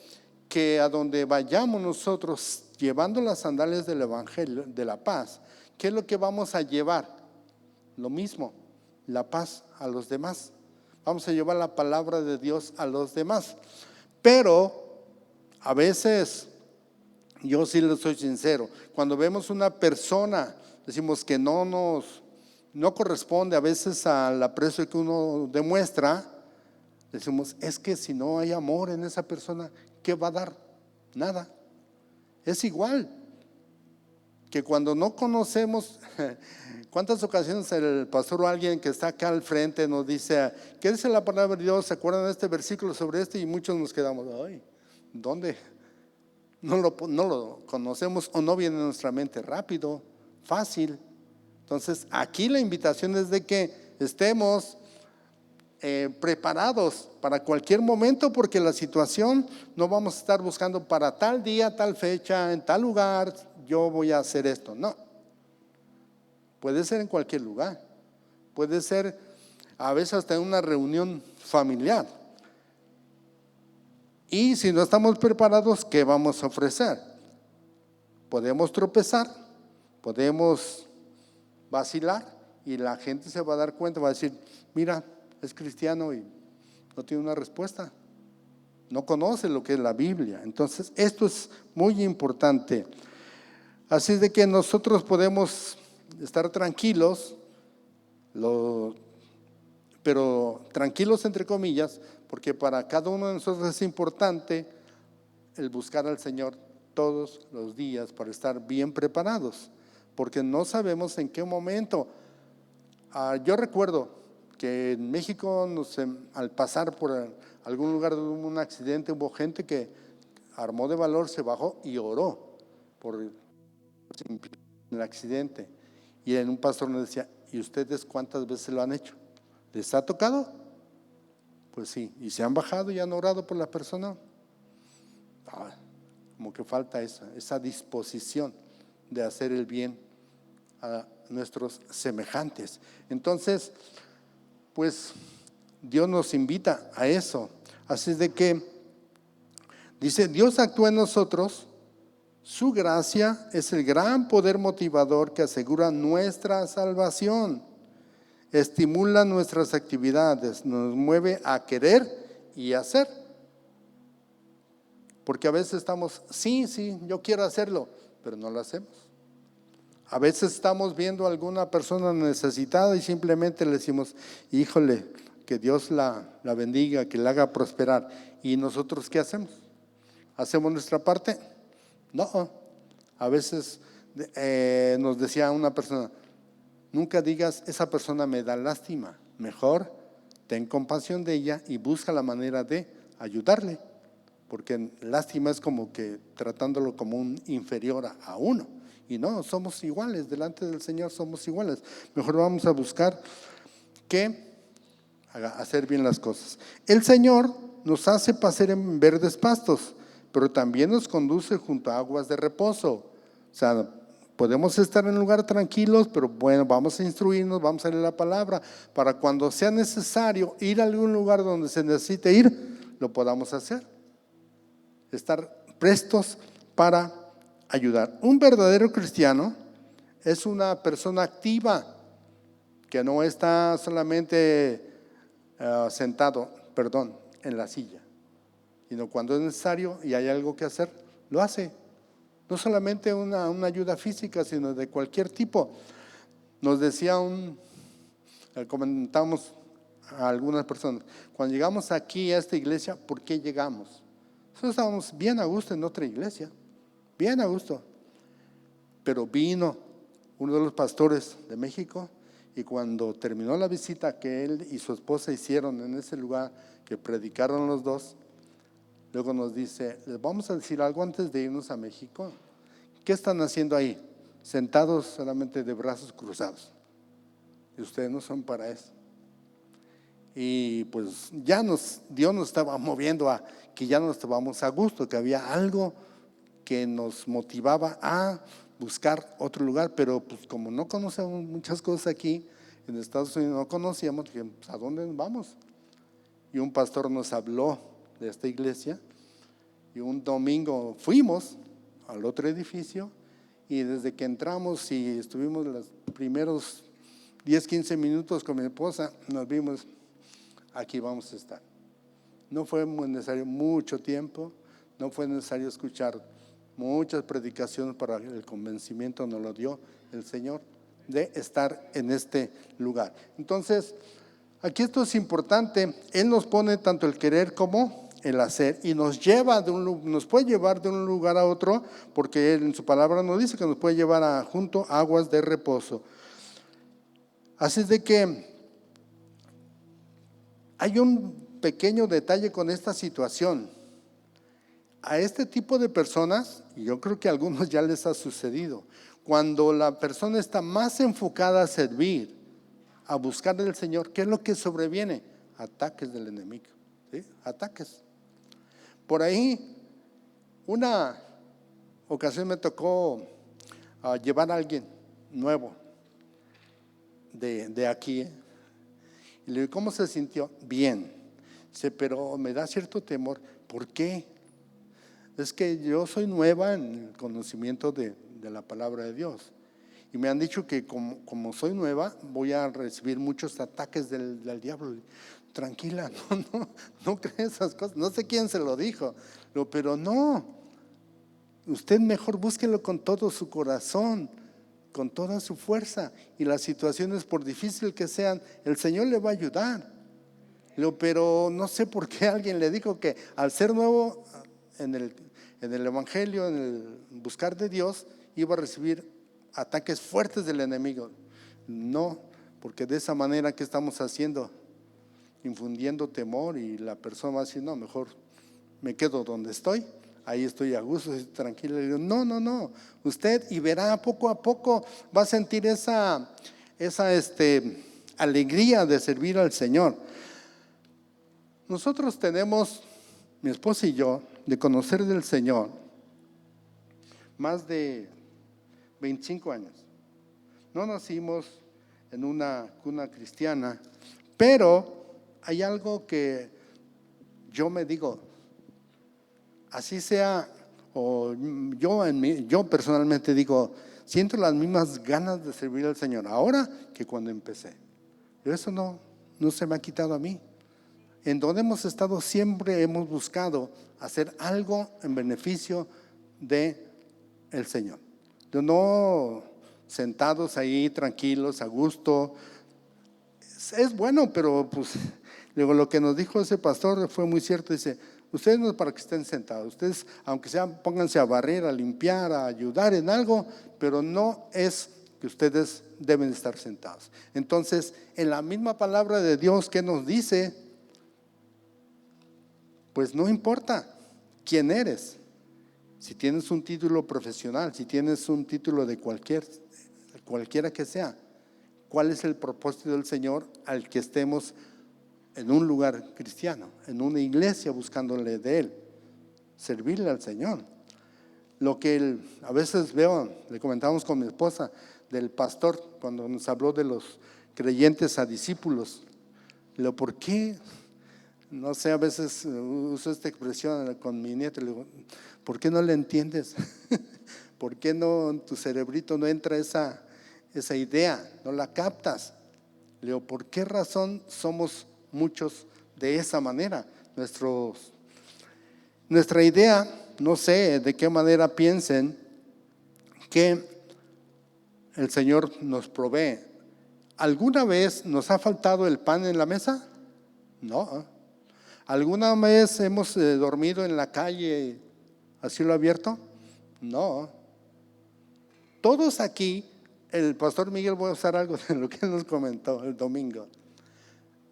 S1: que a donde vayamos nosotros llevando las sandalias del evangelio, de la paz, ¿qué es lo que vamos a llevar? Lo mismo, la paz a los demás. Vamos a llevar la palabra de Dios a los demás. Pero a veces, yo sí les soy sincero, cuando vemos una persona, decimos que no no corresponde a veces al aprecio que uno demuestra, decimos, es que si no hay amor en esa persona, ¿qué va a dar? Nada. Es igual que cuando no conocemos, ¿cuántas ocasiones el pastor o alguien que está acá al frente nos dice, ¿qué dice la palabra de Dios? ¿Se acuerdan de este versículo sobre este? Y muchos nos quedamos, ay, ¿dónde? No lo conocemos o no viene a nuestra mente rápido, fácil. Entonces, aquí la invitación es de que estemos preparados para cualquier momento, porque la situación no vamos a estar buscando para tal día, tal fecha, en tal lugar, yo voy a hacer esto. No, puede ser en cualquier lugar, puede ser a veces hasta en una reunión familiar. Y si no estamos preparados, ¿qué vamos a ofrecer? Podemos tropezar, podemos vacilar y la gente se va a dar cuenta, va a decir, mira, es cristiano y no tiene una respuesta, no conoce lo que es la Biblia. Entonces esto es muy importante. Así es de que nosotros podemos estar tranquilos, pero tranquilos entre comillas, porque para cada uno de nosotros es importante el buscar al Señor todos los días para estar bien preparados, porque no sabemos en qué momento. Yo recuerdo que en México, al pasar por algún lugar donde hubo un accidente, hubo gente que armó de valor, se bajó y oró por el accidente. Y un pastor nos decía, ¿y ustedes cuántas veces lo han hecho? ¿Les ha tocado? Pues sí. ¿Y se han bajado y han orado por la persona? Como que falta esa disposición de hacer el bien a nuestros semejantes. Entonces, pues Dios nos invita a eso. Así es de que dice, Dios actúa en nosotros, su gracia es el gran poder motivador que asegura nuestra salvación, estimula nuestras actividades, nos mueve a querer y hacer. Porque a veces estamos, sí, yo quiero hacerlo, pero no lo hacemos. A veces estamos viendo a alguna persona necesitada y simplemente le decimos, híjole, que Dios la bendiga, que la haga prosperar. ¿Y nosotros qué hacemos? ¿Hacemos nuestra parte? No. A veces nos decía una persona, nunca digas, esa persona me da lástima. Mejor ten compasión de ella y busca la manera de ayudarle. Porque lástima es como que tratándolo como un inferior a uno. Y no, somos iguales, delante del Señor somos iguales. Mejor vamos a buscar que hacer bien las cosas. El Señor nos hace pasear en verdes pastos, pero también nos conduce junto a aguas de reposo. O sea, podemos estar en un lugar tranquilos, pero bueno, vamos a instruirnos, vamos a leer la palabra, para cuando sea necesario ir a algún lugar donde se necesite ir, lo podamos hacer. Estar prestos para ayudar. Un verdadero cristiano es una persona activa, que no está solamente sentado, en la silla, sino cuando es necesario y hay algo que hacer, lo hace. No solamente una ayuda física, sino de cualquier tipo. Nos decía comentamos a algunas personas, cuando llegamos aquí a esta iglesia, ¿por qué llegamos? Nosotros estábamos bien a gusto en otra iglesia, bien a gusto, pero vino uno de los pastores de México y cuando terminó la visita que él y su esposa hicieron en ese lugar, que predicaron los dos, luego nos dice, les vamos a decir algo antes de irnos a México. ¿Qué están haciendo ahí? Sentados solamente de brazos cruzados. Y ustedes no son para eso. Y pues Dios nos estaba moviendo a que ya no estábamos a gusto, que había algo que nos motivaba a buscar otro lugar, pero pues como no conocemos muchas cosas aquí en Estados Unidos, no conocíamos, dijimos, ¿a dónde vamos? Y un pastor nos habló de esta iglesia y un domingo fuimos al otro edificio y desde que entramos y estuvimos los primeros 10, 15 minutos con mi esposa, nos vimos, aquí vamos a estar. No fue necesario mucho tiempo, no fue necesario escuchar muchas predicaciones para el convencimiento, nos lo dio el Señor de estar en este lugar. Entonces, aquí esto es importante. Él nos pone tanto el querer como el hacer y nos puede llevar de un lugar a otro, porque Él en su palabra nos dice que nos puede llevar junto a aguas de reposo. Así es de que hay un pequeño detalle con esta situación. A este tipo de personas, y yo creo que a algunos ya les ha sucedido, cuando la persona está más enfocada a servir, a buscar del Señor, ¿qué es lo que sobreviene? Ataques del enemigo, ¿sí? Ataques. Por ahí, una ocasión me tocó llevar a alguien nuevo de aquí. Y le digo, ¿cómo se sintió? Bien. Dice, pero me da cierto temor. ¿Por qué? Es que yo soy nueva en el conocimiento de la palabra de Dios. Y me han dicho que como soy nueva, voy a recibir muchos ataques del diablo. Tranquila, no crees esas cosas. No sé quién se lo dijo, pero no. Usted mejor búsquelo con todo su corazón, con toda su fuerza. Y las situaciones, por difícil que sean, el Señor le va a ayudar. Pero no sé por qué alguien le dijo que al ser nuevo en el evangelio, en el buscar de Dios, iba a recibir ataques fuertes del enemigo. No, porque de esa manera que estamos haciendo, infundiendo temor, y la persona va a decir, no, mejor me quedo donde estoy, ahí estoy a gusto, estoy tranquilo. Le digo, no, usted, y verá poco a poco, va a sentir esa alegría de servir al Señor. Nosotros tenemos, mi esposa y yo, de conocer del Señor más de 25 años. No nacimos en una cuna cristiana, pero hay algo que yo me digo, así sea, o yo personalmente digo, siento las mismas ganas de servir al Señor ahora que cuando empecé. Pero eso no se me ha quitado a mí. En donde hemos estado siempre hemos buscado hacer algo en beneficio de el Señor. No sentados ahí tranquilos, a gusto. Es bueno, pero pues luego lo que nos dijo ese pastor fue muy cierto. Dice, ustedes no es para que estén sentados, ustedes aunque sean, pónganse a barrer, a limpiar, a ayudar en algo, pero no es que ustedes deben estar sentados. Entonces, en la misma palabra de Dios que nos dice, pues no importa quién eres, si tienes un título profesional, si tienes un título de cualquiera que sea, ¿cuál es el propósito del Señor al que estemos en un lugar cristiano, en una iglesia buscándole de Él? Servirle al Señor. Lo que a veces veo, le comentamos con mi esposa, del pastor, cuando nos habló de los creyentes a discípulos, ¿por qué? No sé, a veces uso esta expresión con mi nieto, le digo, ¿por qué no le entiendes? ¿Por qué no en tu cerebrito no entra esa idea, no la captas? Le digo, ¿por qué razón somos muchos de esa manera? Nuestra idea, no sé de qué manera piensen que el Señor nos provee. ¿Alguna vez nos ha faltado el pan en la mesa? No. ¿Alguna vez hemos dormido en la calle a cielo abierto? No. Todos aquí, el pastor Miguel, voy a usar algo de lo que él nos comentó el domingo.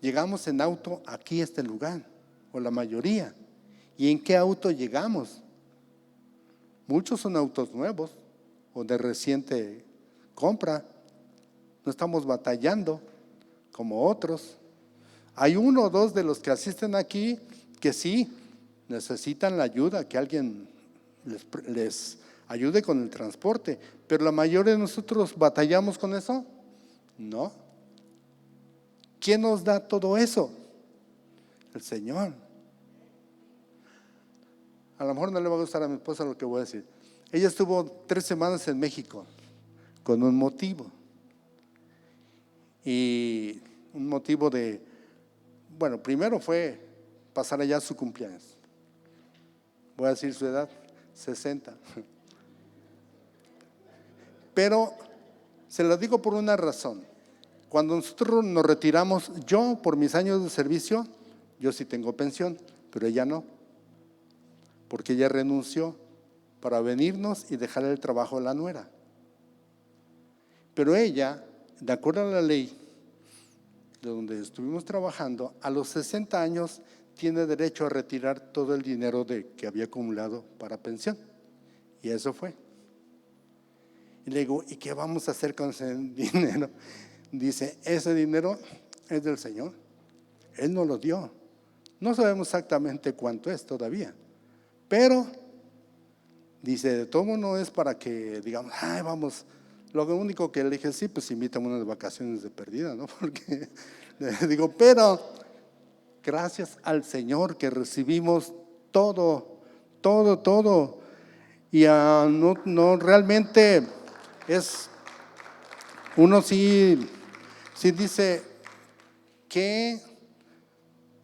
S1: Llegamos en auto aquí a este lugar, o la mayoría. ¿Y en qué auto llegamos? Muchos son autos nuevos o de reciente compra. No estamos batallando como otros. Hay uno o dos de los que asisten aquí que sí necesitan la ayuda, que alguien les ayude con el transporte, pero la mayoría de nosotros batallamos con eso. No. ¿Quién nos da todo eso? El Señor. A lo mejor no le va a gustar a mi esposa lo que voy a decir. Ella estuvo 3 semanas en México con un motivo. Y un motivo bueno, primero fue pasar allá su cumpleaños. Voy a decir su edad, 60. Pero Se lo digo por una razón. Cuando nosotros nos retiramos, yo por mis años de servicio, yo sí tengo pensión, pero ella no, porque ella renunció para venirnos y dejar el trabajo a la nuera. Pero ella, de acuerdo a la ley de donde estuvimos trabajando, a los 60 años tiene derecho a retirar todo el dinero que había acumulado para pensión. Y eso fue. Y le digo, ¿y qué vamos a hacer con ese dinero? Dice, ese dinero es del Señor. Él nos lo dio. No sabemos exactamente cuánto es todavía. Pero, dice, de todo no es para que digamos, ay, vamos. Lo único que le dije, sí, pues invítame unas vacaciones de perdida, ¿no? Porque le digo, pero gracias al Señor que recibimos todo. Y no realmente es, uno sí dice que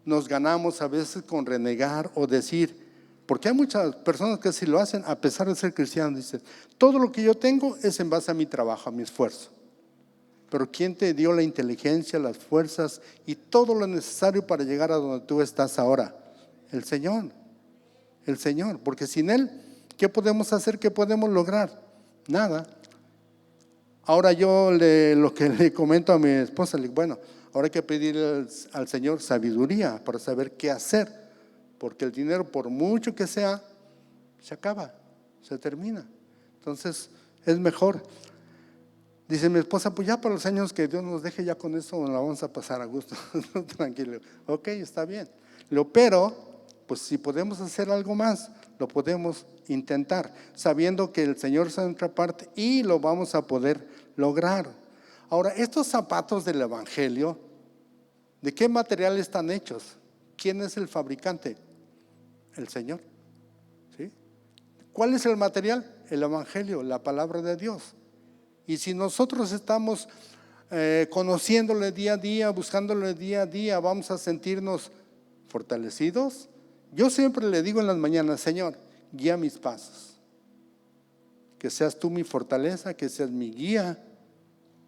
S1: nos ganamos a veces con renegar o decir, porque hay muchas personas que sí lo hacen a pesar de ser cristianos, dicen, todo lo que yo tengo es en base a mi trabajo, a mi esfuerzo. Pero ¿quién te dio la inteligencia, las fuerzas y todo lo necesario para llegar a donde tú estás ahora? El Señor, porque sin Él, ¿qué podemos hacer? ¿Qué podemos lograr? Nada. Ahora yo lo que le comento a mi esposa, le digo, bueno, ahora hay que pedir al Señor sabiduría para saber qué hacer, porque el dinero, por mucho que sea, se acaba, se termina. Entonces es mejor. Dice mi esposa, pues ya para los años que Dios nos deje, ya con eso nos la vamos a pasar a gusto. Tranquilo. Ok, está bien. Pero, pues si podemos hacer algo más, lo podemos intentar, sabiendo que el Señor está en nuestra parte y lo vamos a poder lograr. Ahora, estos zapatos del Evangelio, ¿de qué material están hechos? ¿Quién es el fabricante? El Señor. ¿Sí? ¿Cuál es el material? El Evangelio, la palabra de Dios. Y si nosotros estamos conociéndole día a día, buscándole día a día, vamos a sentirnos fortalecidos. Yo siempre le digo en las mañanas, Señor, guía mis pasos. Que seas tú mi fortaleza, que seas mi guía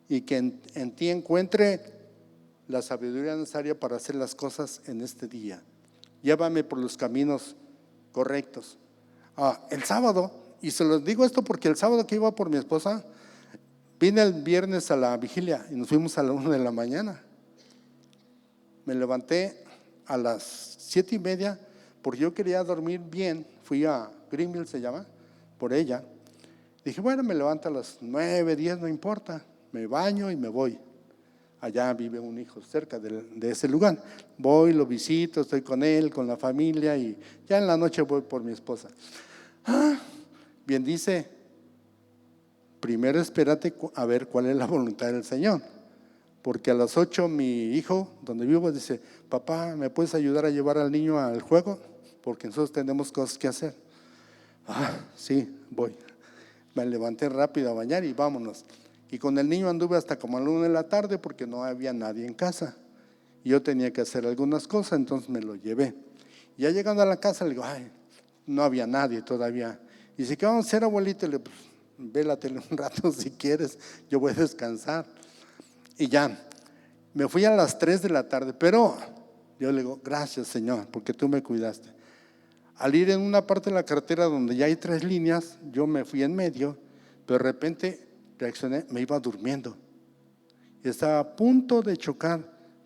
S1: y que en ti encuentre la sabiduría necesaria para hacer las cosas en este día. Llévame por los caminos correctos. El sábado, y se los digo esto porque el sábado que iba por mi esposa, vine el viernes a la vigilia y nos fuimos a la 1 de la mañana. Me levanté a las 7:30 porque yo quería dormir bien. Fui a Greenville, se llama, por ella. Dije, bueno, me levanto a las 9, 10, no importa. Me baño y me voy. Allá vive un hijo cerca de ese lugar. Voy, lo visito, estoy con él, con la familia y ya en la noche voy por mi esposa. Bien dice, primero espérate a ver cuál es la voluntad del Señor. Porque a las 8 mi hijo, donde vivo, dice, papá, ¿me puedes ayudar a llevar al niño al juego? Porque nosotros tenemos cosas que hacer. Sí, voy. Me levanté rápido a bañar y vámonos. Y con el niño anduve hasta como a la 1 de la tarde porque no había nadie en casa. Y yo tenía que hacer algunas cosas, entonces me lo llevé. Ya llegando a la casa le digo, no había nadie todavía. Y dice, ¿qué vamos a hacer, abuelito? Le digo, pues, ve la tele un rato si quieres, yo voy a descansar. Y ya, me fui a las 3 de la tarde, pero yo le digo, gracias Señor, porque tú me cuidaste. Al ir en una parte de la carretera donde ya hay 3 líneas, yo me fui en medio, pero de repente reaccioné, me iba durmiendo. Y estaba a punto de chocar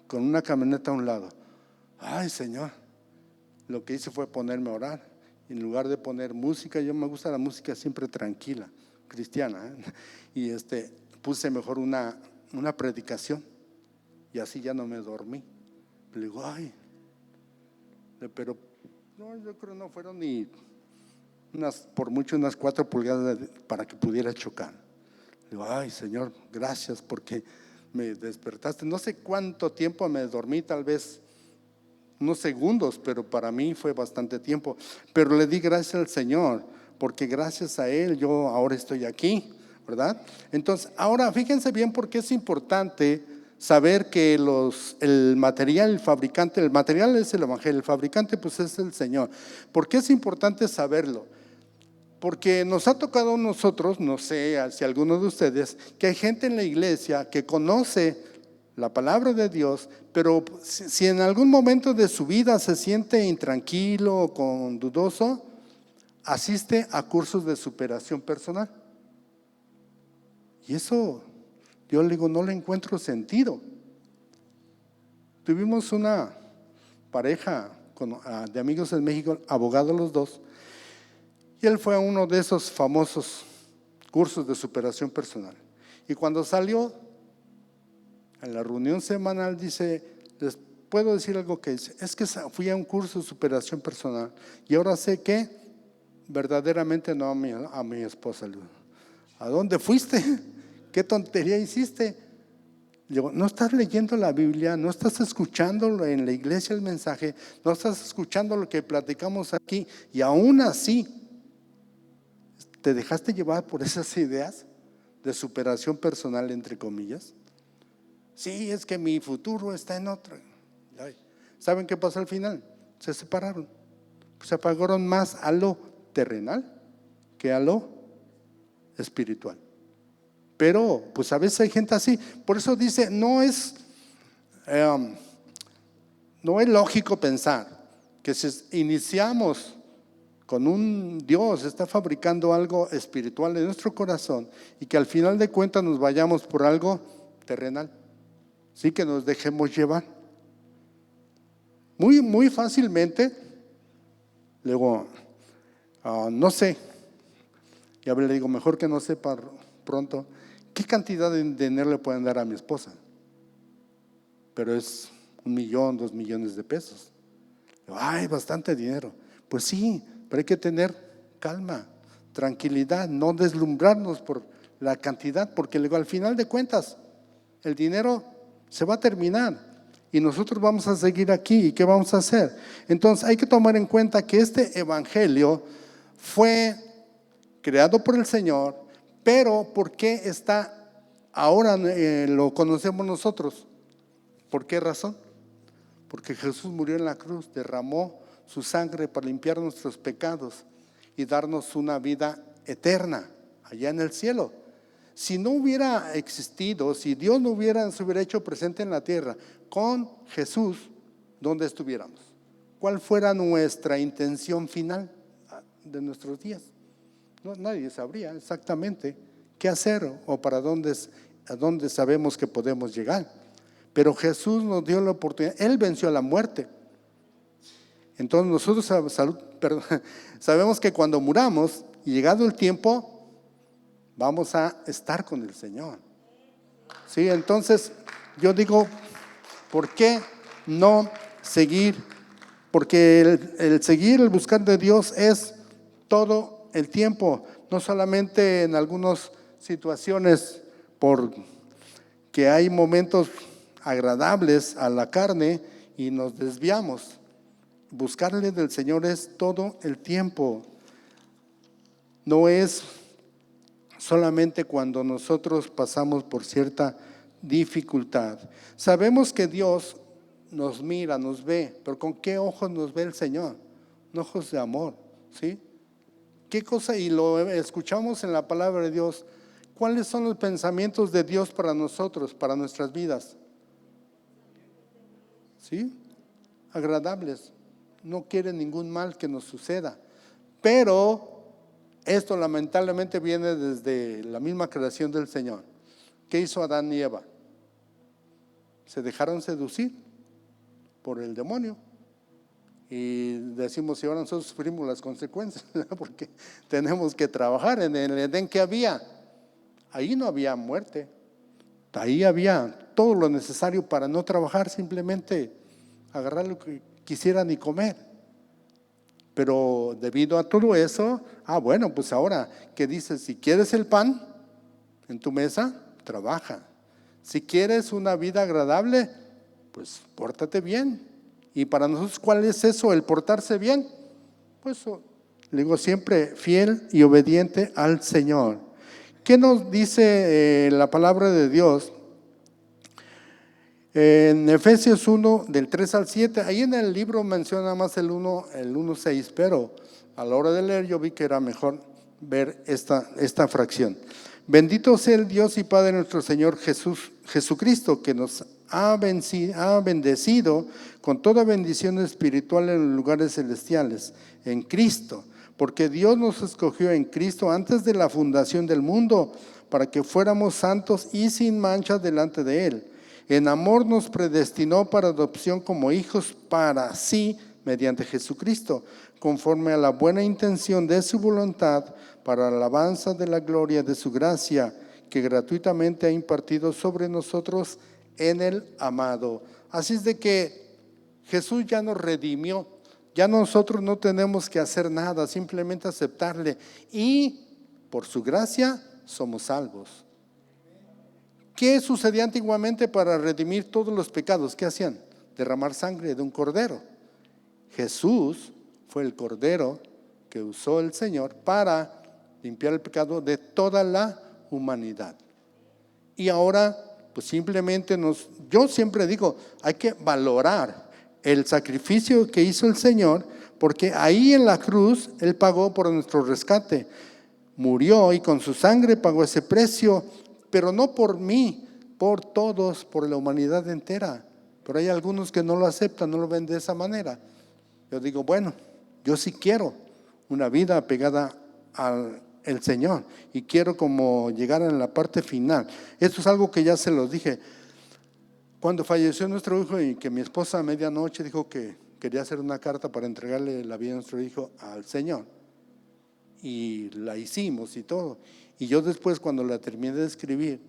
S1: con una camioneta a un lado. Ay Señor, lo que hice fue ponerme a orar. En lugar de poner música, yo me gusta la música siempre tranquila, cristiana, y puse mejor una predicación y así ya no me dormí. Le digo, pero no, yo creo no fueron ni por mucho unas 4 pulgadas para que pudiera chocar. Le digo, Señor, gracias porque me despertaste. No sé cuánto tiempo me dormí, tal vez unos segundos, pero para mí fue bastante tiempo. Pero le di gracias al Señor, porque gracias a Él yo ahora estoy aquí, ¿verdad? Entonces, ahora fíjense bien porque es importante saber que el material, el material es el Evangelio, el fabricante pues es el Señor. ¿Por qué es importante saberlo? Porque nos ha tocado a nosotros, no sé si alguno de ustedes, que hay gente en la iglesia que conoce la palabra de Dios, pero si en algún momento de su vida se siente intranquilo o con dudoso, asiste a cursos de superación personal. Y eso, yo le digo, no le encuentro sentido. Tuvimos una pareja de amigos en México, abogados los dos, y él fue a uno de esos famosos cursos de superación personal. Y cuando salió, en la reunión semanal, dice, les puedo decir algo que dice, es que fui a un curso de superación personal y ahora sé que verdaderamente no a mi esposa. Le digo, ¿a dónde fuiste? ¿Qué tontería hiciste? Le digo, no estás leyendo la Biblia, no estás escuchando en la iglesia el mensaje, no estás escuchando lo que platicamos aquí y aún así te dejaste llevar por esas ideas de superación personal, entre comillas. Sí, es que mi futuro está en otro. ¿Saben qué pasó al final? Se separaron. Se apagaron más a lo terrenal que a lo espiritual. Pero pues a veces hay gente así. Por eso dice, no es lógico pensar que si iniciamos con un Dios, está fabricando algo espiritual en nuestro corazón y que al final de cuentas nos vayamos por algo terrenal. Sí, que nos dejemos llevar. Muy fácilmente, luego, no sé, y a ver, le digo, mejor que no sepa pronto, ¿qué cantidad de dinero le pueden dar a mi esposa? Pero es 1 millón, 2 millones de pesos. Ay, bastante dinero. Pues sí, pero hay que tener calma, tranquilidad, no deslumbrarnos por la cantidad, porque luego al final de cuentas, el dinero se va a terminar y nosotros vamos a seguir aquí. ¿Y qué vamos a hacer? Entonces hay que tomar en cuenta que este evangelio fue creado por el Señor, pero ¿por qué está ahora lo conocemos nosotros? ¿Por qué razón? Porque Jesús murió en la cruz, derramó su sangre para limpiar nuestros pecados y darnos una vida eterna allá en el cielo. Si no hubiera existido, si Dios no se hubiera hecho presente en la tierra con Jesús, ¿dónde estuviéramos? ¿Cuál fuera nuestra intención final de nuestros días? No, nadie sabría exactamente qué hacer o a dónde sabemos que podemos llegar. Pero Jesús nos dio la oportunidad, Él venció la muerte. Entonces nosotros sabemos que cuando muramos y llegado el tiempo, vamos a estar con el Señor. Sí, entonces yo digo, ¿por qué no seguir? Porque el seguir, el buscar de Dios es todo el tiempo, no solamente en algunas situaciones porque hay momentos agradables a la carne y nos desviamos. Buscarle del Señor es todo el tiempo. No es solamente cuando nosotros pasamos por cierta dificultad. Sabemos que Dios nos mira, nos ve, pero ¿con qué ojos nos ve el Señor? Ojos de amor, ¿sí? ¿Qué cosa? Y lo escuchamos en la palabra de Dios. ¿Cuáles son los pensamientos de Dios para nosotros, para nuestras vidas? ¿Sí? Agradables. No quiere ningún mal que nos suceda. Pero esto lamentablemente viene desde la misma creación del Señor. ¿Qué hizo Adán y Eva? Se dejaron seducir por el demonio. Y decimos, y ahora nosotros sufrimos las consecuencias, porque tenemos que trabajar. En el Edén que había, ahí no había muerte, ahí había todo lo necesario para no trabajar, simplemente agarrar lo que quisieran y comer. Pero debido a todo eso, bueno, pues ahora, ¿qué dices? Si quieres el pan en tu mesa, trabaja. Si quieres una vida agradable, pues pórtate bien. Y para nosotros, ¿cuál es eso? El portarse bien. Pues le digo siempre, fiel y obediente al Señor. ¿Qué nos dice la palabra de Dios? En Efesios 1, del 3 al 7, ahí en el libro menciona más el 1:6, pero a la hora de leer yo vi que era mejor ver esta fracción. Bendito sea el Dios y Padre de nuestro Señor Jesucristo, que nos ha bendecido con toda bendición espiritual en los lugares celestiales, en Cristo, porque Dios nos escogió en Cristo antes de la fundación del mundo, para que fuéramos santos y sin mancha delante de Él. En amor nos predestinó para adopción como hijos para sí, mediante Jesucristo, conforme a la buena intención de su voluntad, para la alabanza de la gloria de su gracia, que gratuitamente ha impartido sobre nosotros en el amado. Así es de que Jesús ya nos redimió, ya nosotros no tenemos que hacer nada, simplemente aceptarle, y por su gracia somos salvos. ¿Qué sucedía antiguamente para redimir todos los pecados? ¿Qué hacían? Derramar sangre de un cordero. Jesús fue el cordero que usó el Señor para limpiar el pecado de toda la humanidad. Y ahora, pues simplemente yo siempre digo, hay que valorar el sacrificio que hizo el Señor, porque ahí en la cruz Él pagó por nuestro rescate. Murió y con su sangre pagó ese precio, pero no por mí, por todos, por la humanidad entera. Pero hay algunos que no lo aceptan, no lo ven de esa manera. Yo digo, bueno, yo sí quiero una vida apegada al Señor y quiero como llegar a la parte final. Esto es algo que ya se los dije. Cuando falleció nuestro hijo y que mi esposa a medianoche dijo que quería hacer una carta para entregarle la vida de nuestro hijo al Señor, y la hicimos y todo. Y yo después, cuando la terminé de escribir,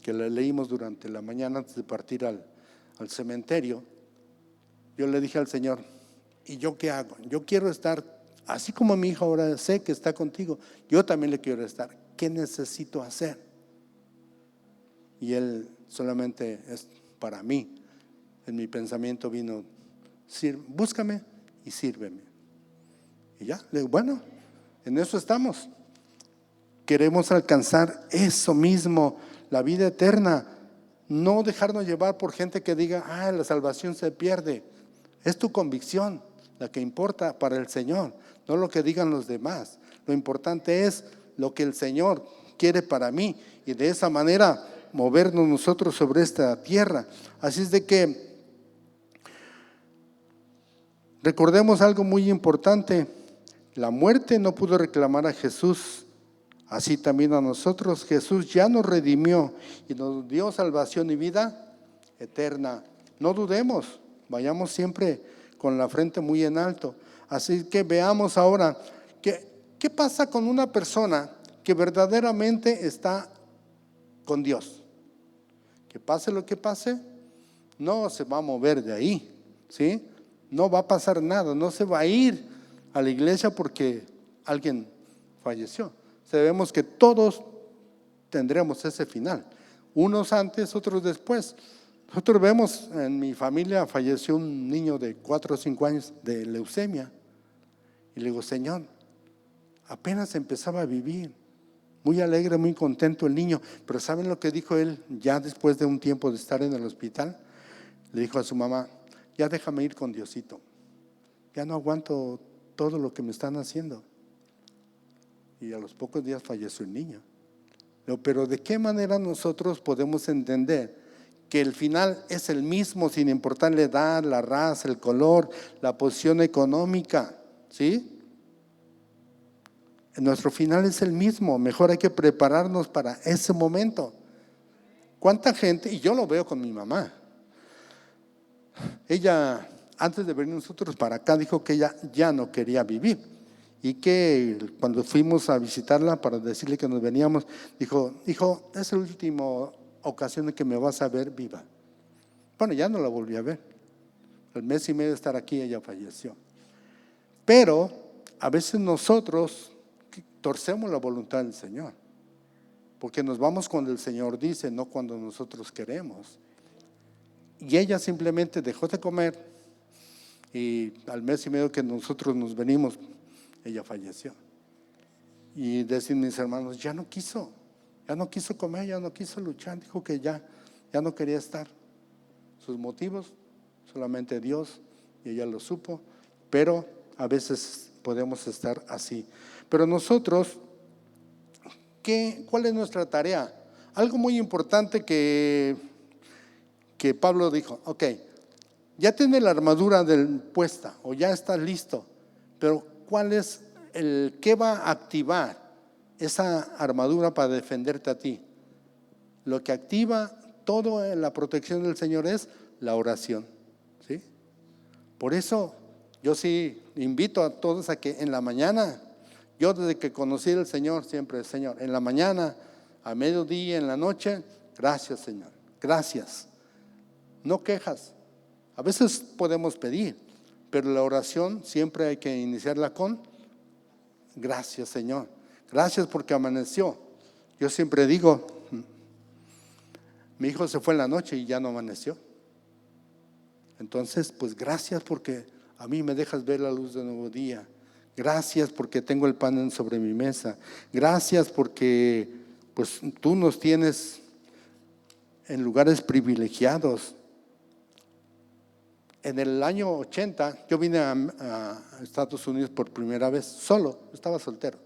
S1: que la leímos durante la mañana antes de partir al cementerio, yo le dije al Señor, ¿y yo qué hago? Yo quiero estar, así como mi hijo ahora sé que está contigo, yo también le quiero estar. ¿Qué necesito hacer? Y Él solamente es para mí. En mi pensamiento vino, búscame y sírveme. Y ya, le digo, bueno, en eso estamos. Queremos alcanzar eso mismo, la vida eterna. No dejarnos llevar por gente que diga, la salvación se pierde. Es tu convicción la que importa para el Señor, no lo que digan los demás. Lo importante es lo que el Señor quiere para mí, y de esa manera movernos nosotros sobre esta tierra. Así es de que recordemos algo muy importante. La muerte no pudo reclamar a Jesús, así también a nosotros. Jesús ya nos redimió y nos dio salvación y vida eterna. No dudemos, vayamos siempre con la frente muy en alto. Así que veamos ahora, ¿qué pasa con una persona que verdaderamente está con Dios? Que pase lo que pase, no se va a mover de ahí, ¿sí? No va a pasar nada, no se va a ir a la iglesia porque alguien falleció. Sabemos que todos tendremos ese final, unos antes, otros después. Nosotros vemos, en mi familia falleció un niño de 4 o 5 años de leucemia, y le digo, Señor, apenas empezaba a vivir, muy alegre, muy contento el niño. Pero ¿saben lo que dijo él ya después de un tiempo de estar en el hospital? Le dijo a su mamá, ya déjame ir con Diosito, ya no aguanto todo lo que me están haciendo. Y a los pocos días falleció el niño. Pero ¿de qué manera nosotros podemos entender que el final es el mismo, sin importar la edad, la raza, el color, la posición económica? ¿Sí? Nuestro final es el mismo. Mejor hay que prepararnos para ese momento. ¿Cuánta gente? Y yo lo veo con mi mamá. Ella, antes de venir nosotros para acá, dijo que ella ya no quería vivir, y que cuando fuimos a visitarla para decirle que nos veníamos, dijo, hijo, es la última ocasión en que me vas a ver viva. Bueno, ya no la volví a ver. Al mes y medio de estar aquí, ella falleció. Pero a veces nosotros torcemos la voluntad del Señor, porque nos vamos cuando el Señor dice, no cuando nosotros queremos. Y ella simplemente dejó de comer, y al mes y medio que nosotros nos venimos, ella falleció. Y decían mis hermanos, ya no quiso comer, ya no quiso luchar, dijo que ya no quería estar. Sus motivos, solamente Dios, y ella lo supo. Pero a veces podemos estar así. Pero nosotros ¿Cuál es nuestra tarea? Algo muy importante que Pablo dijo, ok, ya tiene la armadura puesta o ya está listo, pero ¿cuál es qué va a activar esa armadura para defenderte a ti? Lo que activa todo en la protección del Señor es la oración, ¿sí? Por eso yo sí invito a todos a que en la mañana, yo desde que conocí al Señor, siempre, Señor, en la mañana, a mediodía, en la noche, gracias Señor, gracias. No quejas. A veces podemos pedir, pero la oración siempre hay que iniciarla con gracias Señor, gracias porque amaneció. Yo siempre digo, mi hijo se fue en la noche y ya no amaneció. Entonces, pues gracias porque a mí me dejas ver la luz de nuevo día. Gracias porque tengo el pan sobre mi mesa. Gracias porque pues tú nos tienes en lugares privilegiados. En el año 80 yo vine a Estados Unidos por primera vez, solo, estaba soltero.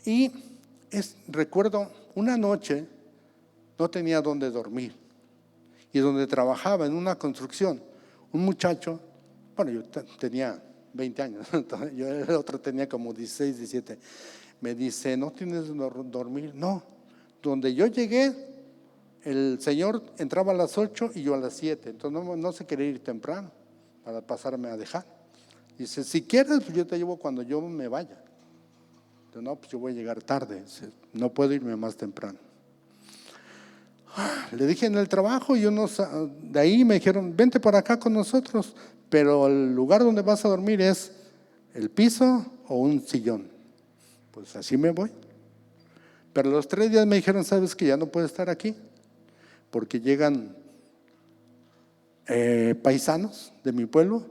S1: Y recuerdo una noche, no tenía dónde dormir. Y donde trabajaba en una construcción, un muchacho, bueno, yo tenía 20 años, yo el otro tenía como 16, 17, me dice, ¿no tienes dónde dormir? No, donde yo llegué, el señor entraba a las 8 y yo a las 7, entonces no se quería ir temprano para pasarme a dejar. Dice, si quieres, pues yo te llevo cuando yo me vaya. Dice, no, pues yo voy a llegar tarde, dice, no puedo irme más temprano. Le dije en el trabajo y de ahí me dijeron, vente para acá con nosotros, pero el lugar donde vas a dormir es el piso o un sillón. Pues así me voy. Pero los 3 días me dijeron, sabes que ya no puedes estar aquí, porque llegan paisanos de mi pueblo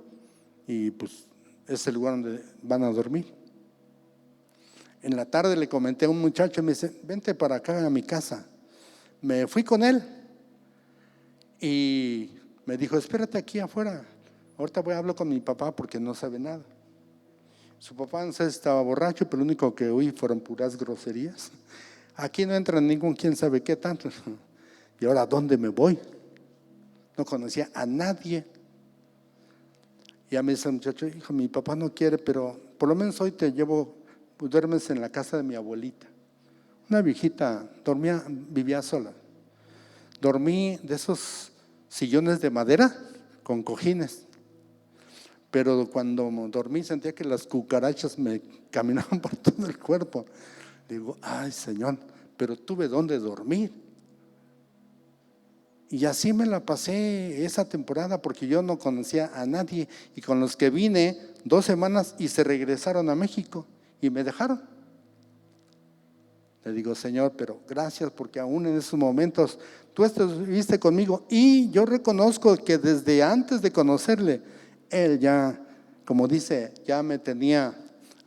S1: y pues es el lugar donde van a dormir. En la tarde le comenté a un muchacho y me dice, vente para acá a mi casa. Me fui con él y me dijo, espérate aquí afuera, ahorita voy a hablar con mi papá porque no sabe nada. Su papá no sé si estaba borracho, pero lo único que oí fueron puras groserías. Aquí no entra ningún quién sabe qué tanto. ¿Y ahora dónde me voy? No conocía a nadie. Y ya me dice el muchacho, hijo, mi papá no quiere, pero por lo menos hoy te llevo, pues duermes en la casa de mi abuelita. Una viejita, vivía sola. Dormí de esos sillones de madera con cojines. Pero cuando dormí sentía que las cucarachas me caminaban por todo el cuerpo. Digo, ay Señor, pero tuve dónde dormir. Y así me la pasé esa temporada porque yo no conocía a nadie. Y con los que vine 2 semanas y se regresaron a México y me dejaron. Le digo, Señor, pero gracias porque aún en esos momentos tú estuviste conmigo y yo reconozco que desde antes de conocerle, Él ya, como dice, ya me tenía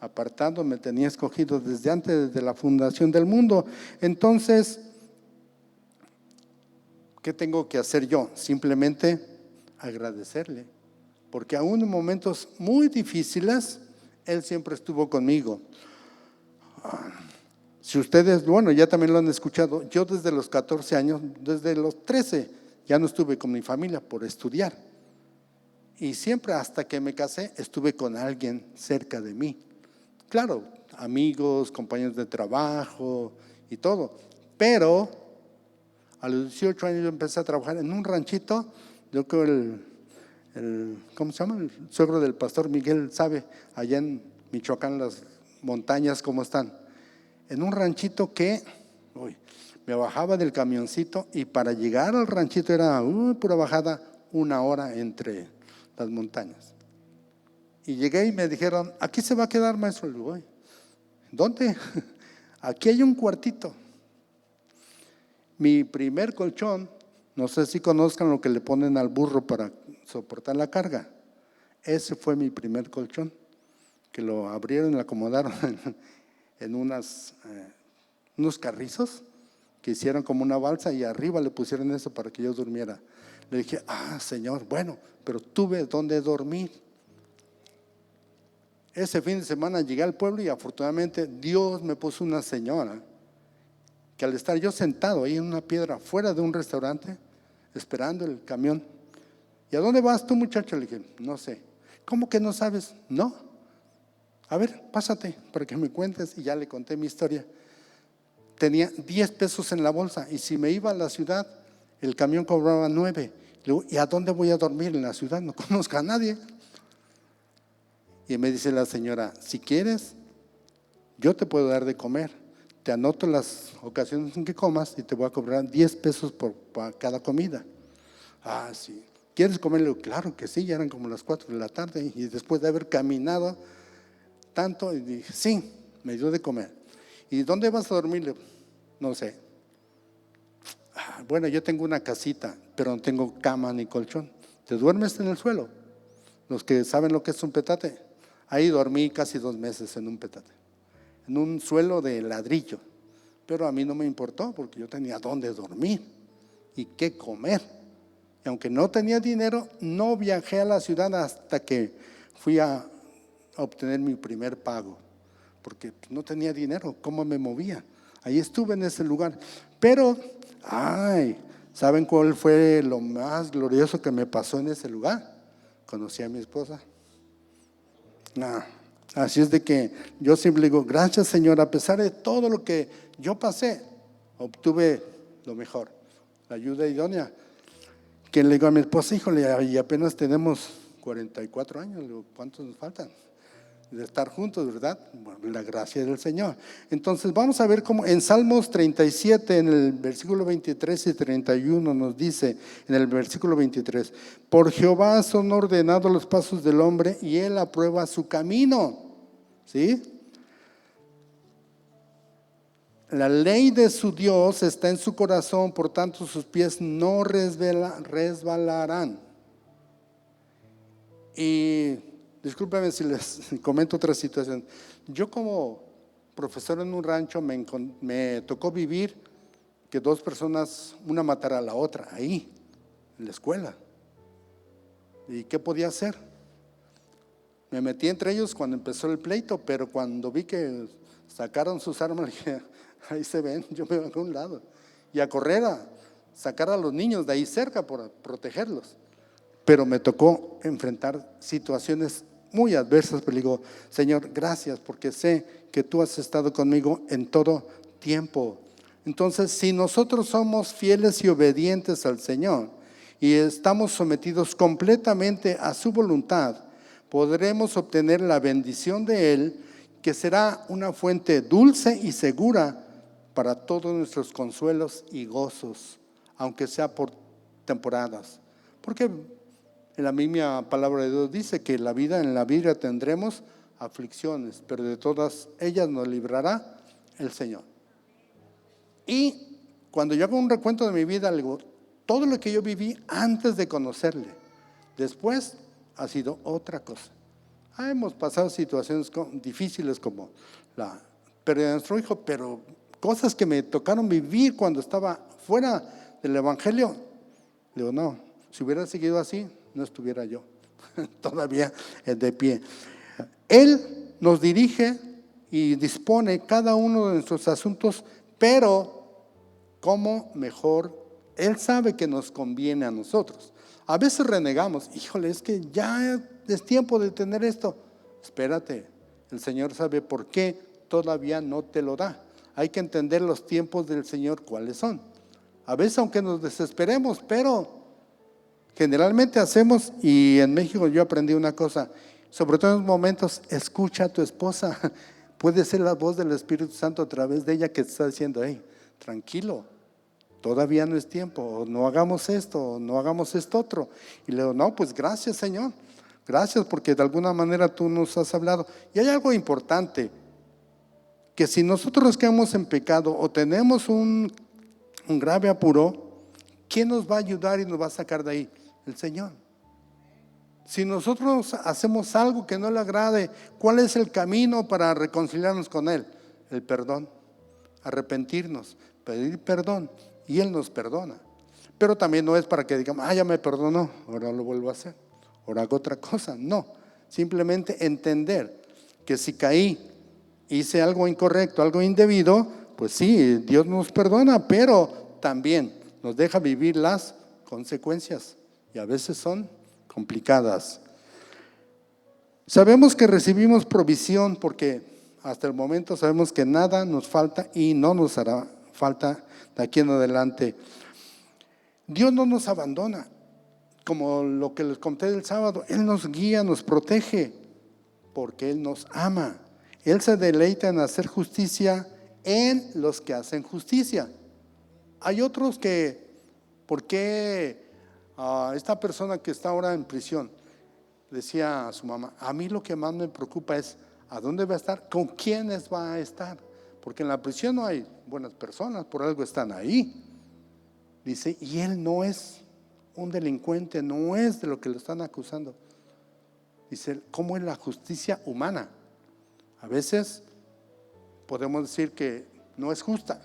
S1: apartado, me tenía escogido desde antes de la fundación del mundo. Entonces, ¿qué tengo que hacer yo? Simplemente agradecerle, porque aún en momentos muy difíciles, Él siempre estuvo conmigo. Si ustedes, bueno, ya también lo han escuchado, yo desde los 14 años, desde los 13, ya no estuve con mi familia por estudiar. Y siempre hasta que me casé, estuve con alguien cerca de mí. Claro, amigos, compañeros de trabajo y todo. Pero a los 18 años yo empecé a trabajar en un ranchito. Yo creo ¿cómo se llama? El suegro del pastor Miguel sabe, allá en Michoacán, las montañas, cómo están. En un ranchito que me bajaba del camioncito y para llegar al ranchito era pura bajada, 1 hora entre las montañas. Y llegué y me dijeron, aquí se va a quedar, maestro. Le digo, ¿dónde? Aquí hay un cuartito. Mi primer colchón, no sé si conozcan lo que le ponen al burro para soportar la carga. Ese fue mi primer colchón, que lo abrieron y lo acomodaron en unos carrizos que hicieron como una balsa y arriba le pusieron eso para que yo durmiera. Le dije, Señor, bueno, pero tuve donde dormir. Ese fin de semana llegué al pueblo y afortunadamente Dios me puso una señora que al estar yo sentado ahí en una piedra fuera de un restaurante, esperando el camión, ¿y a dónde vas tú, muchacho? Le dije, no sé. ¿Cómo que no sabes? No. A ver, pásate para que me cuentes. Y ya le conté mi historia. Tenía 10 pesos en la bolsa y si me iba a la ciudad, el camión cobraba 9. Le digo, ¿y a dónde voy a dormir en la ciudad? No conozco a nadie. Y me dice la señora, si quieres, yo te puedo dar de comer. Te anoto las ocasiones en que comas y te voy a cobrar 10 pesos por cada comida. Ah, sí. ¿Quieres comer? Le digo, claro que sí, ya eran como las 4 de la tarde. Y después de haber caminado tanto, y dije, sí, me dio de comer. ¿Y dónde vas a dormir? Le digo, no sé. Ah, bueno, yo tengo una casita, pero no tengo cama ni colchón. ¿Te duermes en el suelo? Los que saben lo que es un petate. Ahí dormí casi 2 meses en un petate, en un suelo de ladrillo. Pero a mí no me importó porque yo tenía dónde dormir y qué comer. Y aunque no tenía dinero, no viajé a la ciudad hasta que fui a obtener mi primer pago, porque no tenía dinero. ¿Cómo me movía? Ahí estuve en ese lugar. Pero, ¿saben cuál fue lo más glorioso que me pasó en ese lugar? Conocí a mi esposa. Así es de que yo siempre digo, gracias Señor, a pesar de todo lo que yo pasé, obtuve lo mejor, la ayuda idónea. Que le digo a mi esposa, híjole, y apenas tenemos 44 años, le digo, ¿cuántos nos faltan? De estar juntos, ¿verdad? Bueno, la gracia del Señor. Entonces vamos a ver cómo en Salmos 37, en el versículo 23 y 31 nos dice, en el versículo 23, por Jehová son ordenados los pasos del hombre y él aprueba su camino. ¿Sí? La ley de su Dios está en su corazón, por tanto sus pies no resbalarán. Y discúlpenme si les comento otra situación. Yo como profesor en un rancho me tocó vivir que 2 personas, una matara a la otra, ahí, en la escuela. ¿Y qué podía hacer? Me metí entre ellos cuando empezó el pleito, pero cuando vi que sacaron sus armas, dije, ahí se ven, yo me voy a un lado. Y a correr a sacar a los niños de ahí cerca por protegerlos. Pero me tocó enfrentar situaciones muy adversas, pero digo, Señor, gracias porque sé que tú has estado conmigo en todo tiempo. Entonces, si nosotros somos fieles y obedientes al Señor y estamos sometidos completamente a su voluntad, podremos obtener la bendición de Él, que será una fuente dulce y segura para todos nuestros consuelos y gozos, aunque sea por temporadas. Porque en la misma palabra de Dios dice que en la vida tendremos aflicciones, pero de todas ellas nos librará el Señor. Y cuando yo hago un recuento de mi vida, le digo, todo lo que yo viví antes de conocerle, después ha sido otra cosa. Hemos pasado situaciones difíciles como la pérdida de nuestro hijo, pero cosas que me tocaron vivir cuando estaba fuera del Evangelio, le digo, no, si hubiera seguido así, no estuviera yo todavía de pie. Él nos dirige y dispone cada uno de nuestros asuntos, pero como mejor Él sabe que nos conviene a nosotros. A veces renegamos, híjole, es que ya es tiempo de tener esto. Espérate, el Señor sabe por qué todavía no te lo da. Hay que entender los tiempos del Señor, cuáles son. A veces aunque nos desesperemos, pero generalmente hacemos, y en México yo aprendí una cosa, sobre todo en los momentos, escucha a tu esposa. Puede ser la voz del Espíritu Santo a través de ella que te está diciendo, hey, tranquilo, todavía no es tiempo, o no hagamos esto, o no hagamos esto otro. Y le digo, no, pues gracias Señor, gracias porque de alguna manera tú nos has hablado. Y hay algo importante, que si nosotros nos quedamos en pecado o tenemos un grave apuro, ¿quién nos va a ayudar y nos va a sacar de ahí? El Señor. Si nosotros hacemos algo que no le agrade, ¿cuál es el camino para reconciliarnos con Él? El perdón, arrepentirnos, pedir perdón, y Él nos perdona. Pero también no es para que digamos, ya me perdonó, ahora lo vuelvo a hacer, ahora hago otra cosa. No, simplemente entender que si caí, hice algo incorrecto, algo indebido, pues sí, Dios nos perdona, pero también nos deja vivir las consecuencias y a veces son complicadas. Sabemos que recibimos provisión porque hasta el momento sabemos que nada nos falta y no nos hará falta de aquí en adelante. Dios no nos abandona, como lo que les conté del sábado. Él nos guía, nos protege, porque Él nos ama. Él se deleita en hacer justicia en los que hacen justicia. Hay otros que, ¿por qué esta persona que está ahora en prisión? Decía a su mamá, a mí lo que más me preocupa es ¿a dónde va a estar? ¿Con quiénes va a estar? Porque en la prisión no hay buenas personas, por algo están ahí. Dice, y él no es un delincuente, no es de lo que lo están acusando. Dice, ¿cómo es la justicia humana? A veces podemos decir que no es justa.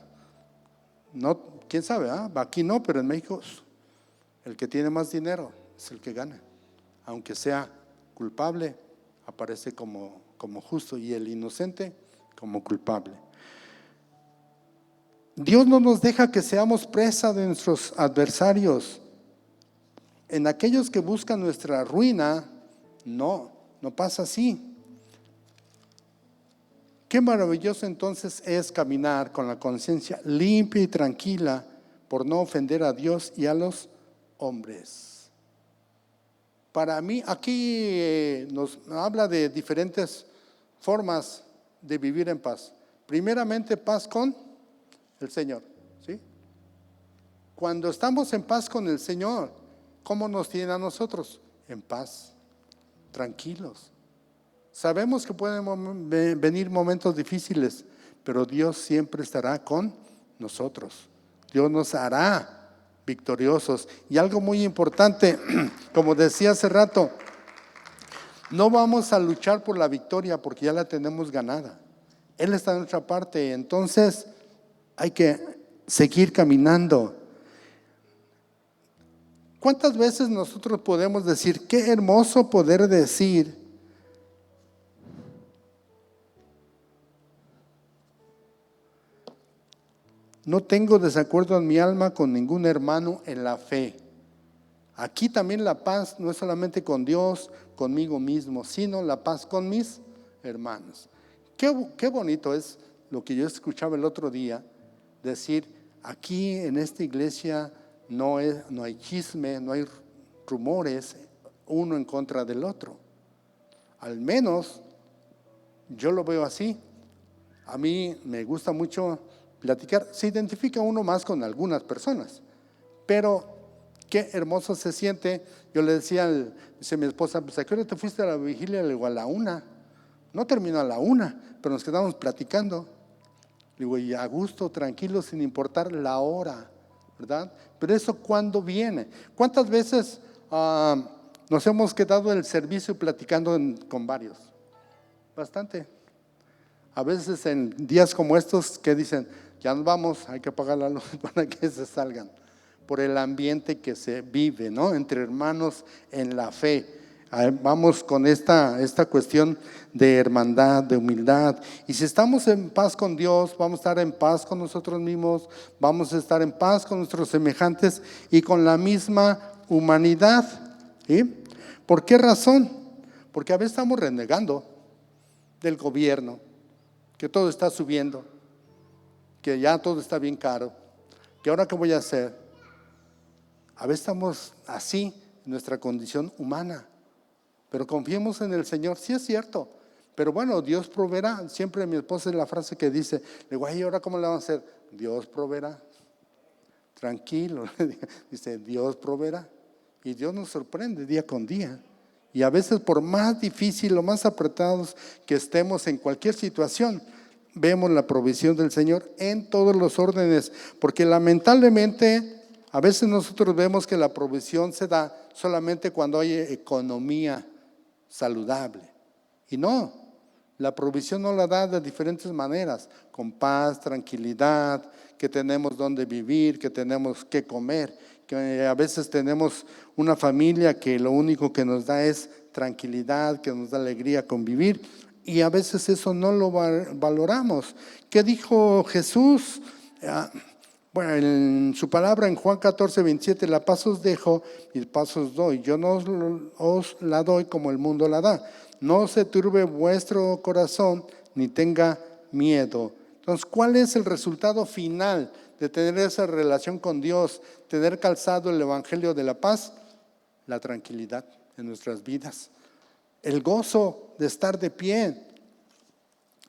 S1: No, quién sabe, aquí no, pero en México el que tiene más dinero es el que gana. Aunque sea culpable, aparece como justo y el inocente como culpable. Dios no nos deja que seamos presa de nuestros adversarios. En aquellos que buscan nuestra ruina, no pasa así. Qué maravilloso entonces es caminar con la conciencia limpia y tranquila por no ofender a Dios y a los hombres. Para mí, aquí nos habla de diferentes formas de vivir en paz. Primeramente, paz con el Señor, ¿sí? Cuando estamos en paz con el Señor, ¿cómo nos tiene a nosotros? En paz, tranquilos. Sabemos que pueden venir momentos difíciles, pero Dios siempre estará con nosotros. Dios nos hará victoriosos. Y algo muy importante, como decía hace rato, no vamos a luchar por la victoria porque ya la tenemos ganada. Él está en nuestra parte, entonces hay que seguir caminando. ¿Cuántas veces nosotros podemos decir, qué hermoso poder decir, no tengo desacuerdo en mi alma con ningún hermano en la fe? Aquí también la paz no es solamente con Dios, conmigo mismo, sino la paz con mis hermanos. Qué bonito es lo que yo escuchaba el otro día, decir, aquí en esta iglesia no hay chisme, no hay rumores uno en contra del otro. Al menos yo lo veo así. A mí me gusta mucho platicar. Se identifica uno más con algunas personas, pero qué hermoso se siente. Yo le decía, dice mi esposa, pues ¿a qué hora te fuiste a la vigilia? Le digo, a la 1. No terminó a la 1, pero nos quedamos platicando. Le digo, y a gusto, tranquilo, sin importar la hora, ¿verdad? Pero eso, ¿cuándo viene? ¿Cuántas veces nos hemos quedado en el servicio platicando con varios? Bastante. A veces en días como estos que dicen, ya nos vamos, hay que apagar la luz para que se salgan. Por el ambiente que se vive, ¿no? Entre hermanos en la fe. Vamos con esta cuestión de hermandad, de humildad. Y si estamos en paz con Dios, vamos a estar en paz con nosotros mismos, vamos a estar en paz con nuestros semejantes y con la misma humanidad. ¿Sí? ¿Por qué razón? Porque a veces estamos renegando del gobierno, que todo está subiendo, que ya todo está bien caro, que ahora qué voy a hacer. A veces estamos así en nuestra condición humana, pero confiemos en el Señor. Sí es cierto, pero bueno, Dios proveerá. Siempre mi esposa es la frase que dice, le digo, ay, ¿ahora cómo le vamos a hacer? Dios proveerá. Tranquilo, dice, Dios proveerá. Y Dios nos sorprende día con día. Y a veces por más difícil o más apretados que estemos en cualquier situación, vemos la provisión del Señor en todos los órdenes, porque lamentablemente a veces nosotros vemos que la provisión se da solamente cuando hay economía saludable. Y no, la provisión no la da de diferentes maneras, con paz, tranquilidad, que tenemos donde vivir, que tenemos que comer, que a veces tenemos una familia que lo único que nos da es tranquilidad, que nos da alegría convivir. y a veces eso no lo valoramos. ¿Qué dijo Jesús? Bueno, en su palabra en Juan 14:27, la paz os dejo, mi paz os doy. Yo no os la doy como el mundo la da. No se turbe vuestro corazón, ni tenga miedo. Entonces, ¿cuál es el resultado final de tener esa relación con Dios, tener calzado el evangelio de la paz? La tranquilidad en nuestras vidas, el gozo de estar de pie.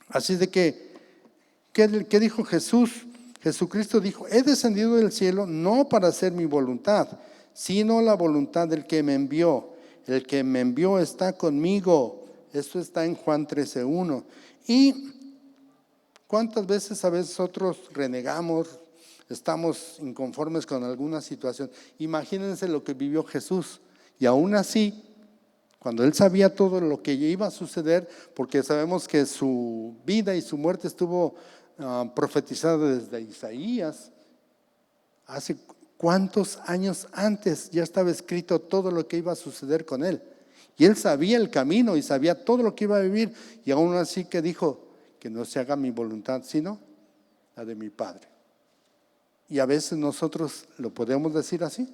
S1: Así de que, ¿qué dijo Jesús? Jesucristo dijo: he descendido del cielo no para hacer mi voluntad, sino la voluntad del que me envió. El que me envió está conmigo. Esto está en Juan 13:1. Y ¿cuántas veces a veces nosotros renegamos, estamos inconformes con alguna situación? Imagínense lo que vivió Jesús. Y aún así, cuando él sabía todo lo que iba a suceder, porque sabemos que su vida y su muerte estuvo profetizada desde Isaías, hace cuántos años antes ya estaba escrito todo lo que iba a suceder con él. Y él sabía el camino y sabía todo lo que iba a vivir. Y aún así que dijo: que no se haga mi voluntad, sino la de mi Padre. Y a veces nosotros lo podemos decir así,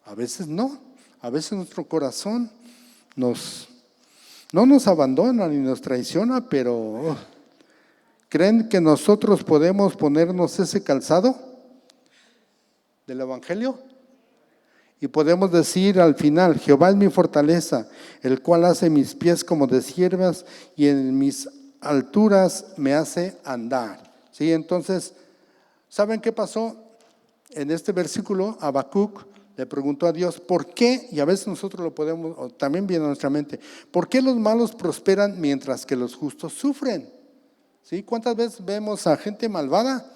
S1: a veces no. A veces nuestro corazón no nos abandona ni nos traiciona, pero ¿creen que nosotros podemos ponernos ese calzado del evangelio? Y podemos decir al final: Jehová es mi fortaleza, el cual hace mis pies como de ciervas y en mis alturas me hace andar. ¿Sí? Entonces, ¿saben qué pasó? En este versículo, Habacuc le preguntó a Dios: ¿por qué? Y a veces nosotros lo podemos, o también viene a nuestra mente, ¿por qué los malos prosperan mientras que los justos sufren? ¿Sí? ¿Cuántas veces vemos a gente malvada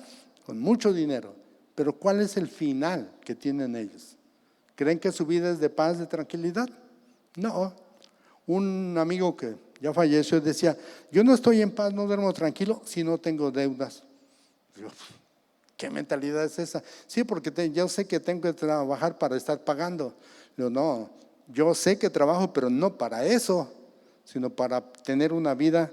S1: con mucho dinero? Pero ¿cuál es el final que tienen ellos? ¿Creen que su vida es de paz, de tranquilidad? No. Un amigo que ya falleció decía: yo no estoy en paz, no duermo tranquilo si no tengo deudas. ¿Qué mentalidad es esa? Sí, porque yo sé que tengo que trabajar para estar pagando. No, yo sé que trabajo, pero no para eso, sino para tener una vida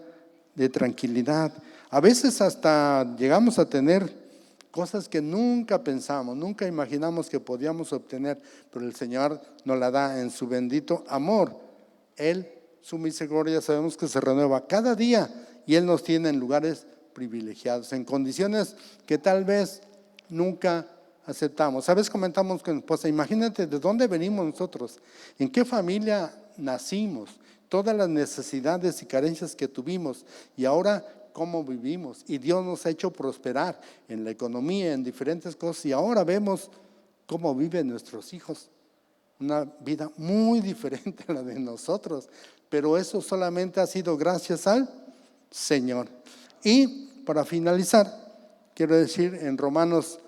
S1: de tranquilidad. A veces hasta llegamos a tener cosas que nunca pensamos, nunca imaginamos que podíamos obtener, pero el Señor nos la da en su bendito amor. Él, su misericordia, sabemos que se renueva cada día y Él nos tiene en lugares privilegiados, en condiciones que tal vez nunca aceptamos. A veces comentamos con mi esposa: imagínate de dónde venimos nosotros, en qué familia nacimos, todas las necesidades y carencias que tuvimos y ahora cómo vivimos. Y Dios nos ha hecho prosperar en la economía, en diferentes cosas, y ahora vemos cómo viven nuestros hijos, una vida muy diferente a la de nosotros, pero eso solamente ha sido gracias al Señor. Y para finalizar, quiero decir en Romanos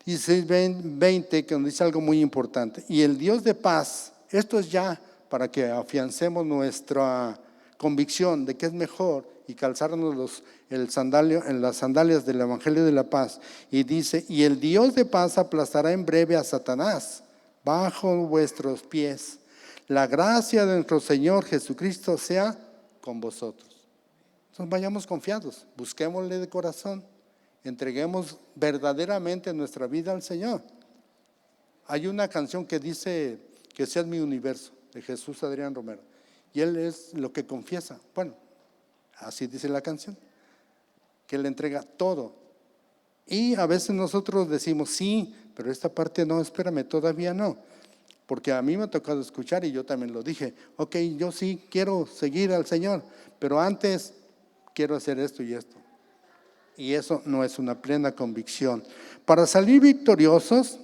S1: 16:20, que nos dice algo muy importante: y el Dios de paz, esto es ya para que afiancemos nuestra convicción de que es mejor y calzarnos en las sandalias del evangelio de la paz. Y dice: y el Dios de paz aplastará en breve a Satanás bajo vuestros pies. La gracia de nuestro Señor Jesucristo sea con vosotros. Entonces vayamos confiados, busquémosle de corazón, entreguemos verdaderamente nuestra vida al Señor. Hay una canción que dice: que seas mi universo, de Jesús Adrián Romero, y él es lo que confiesa. Bueno, así dice la canción, que él entrega todo. Y a veces nosotros decimos: sí, pero esta parte no, espérame, todavía no. Porque a mí me ha tocado escuchar y yo también lo dije: ok, yo sí quiero seguir al Señor, pero antes quiero hacer esto y esto. Y eso no es una plena convicción. Para salir victoriosos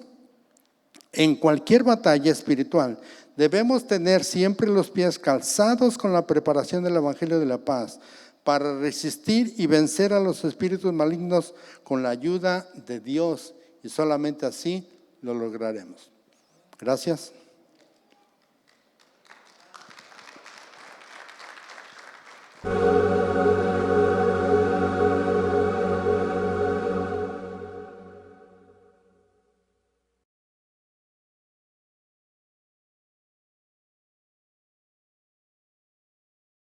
S1: en cualquier batalla espiritual, debemos tener siempre los pies calzados con la preparación del evangelio de la paz, para resistir y vencer a los espíritus malignos con la ayuda de Dios, y solamente así lo lograremos. Gracias.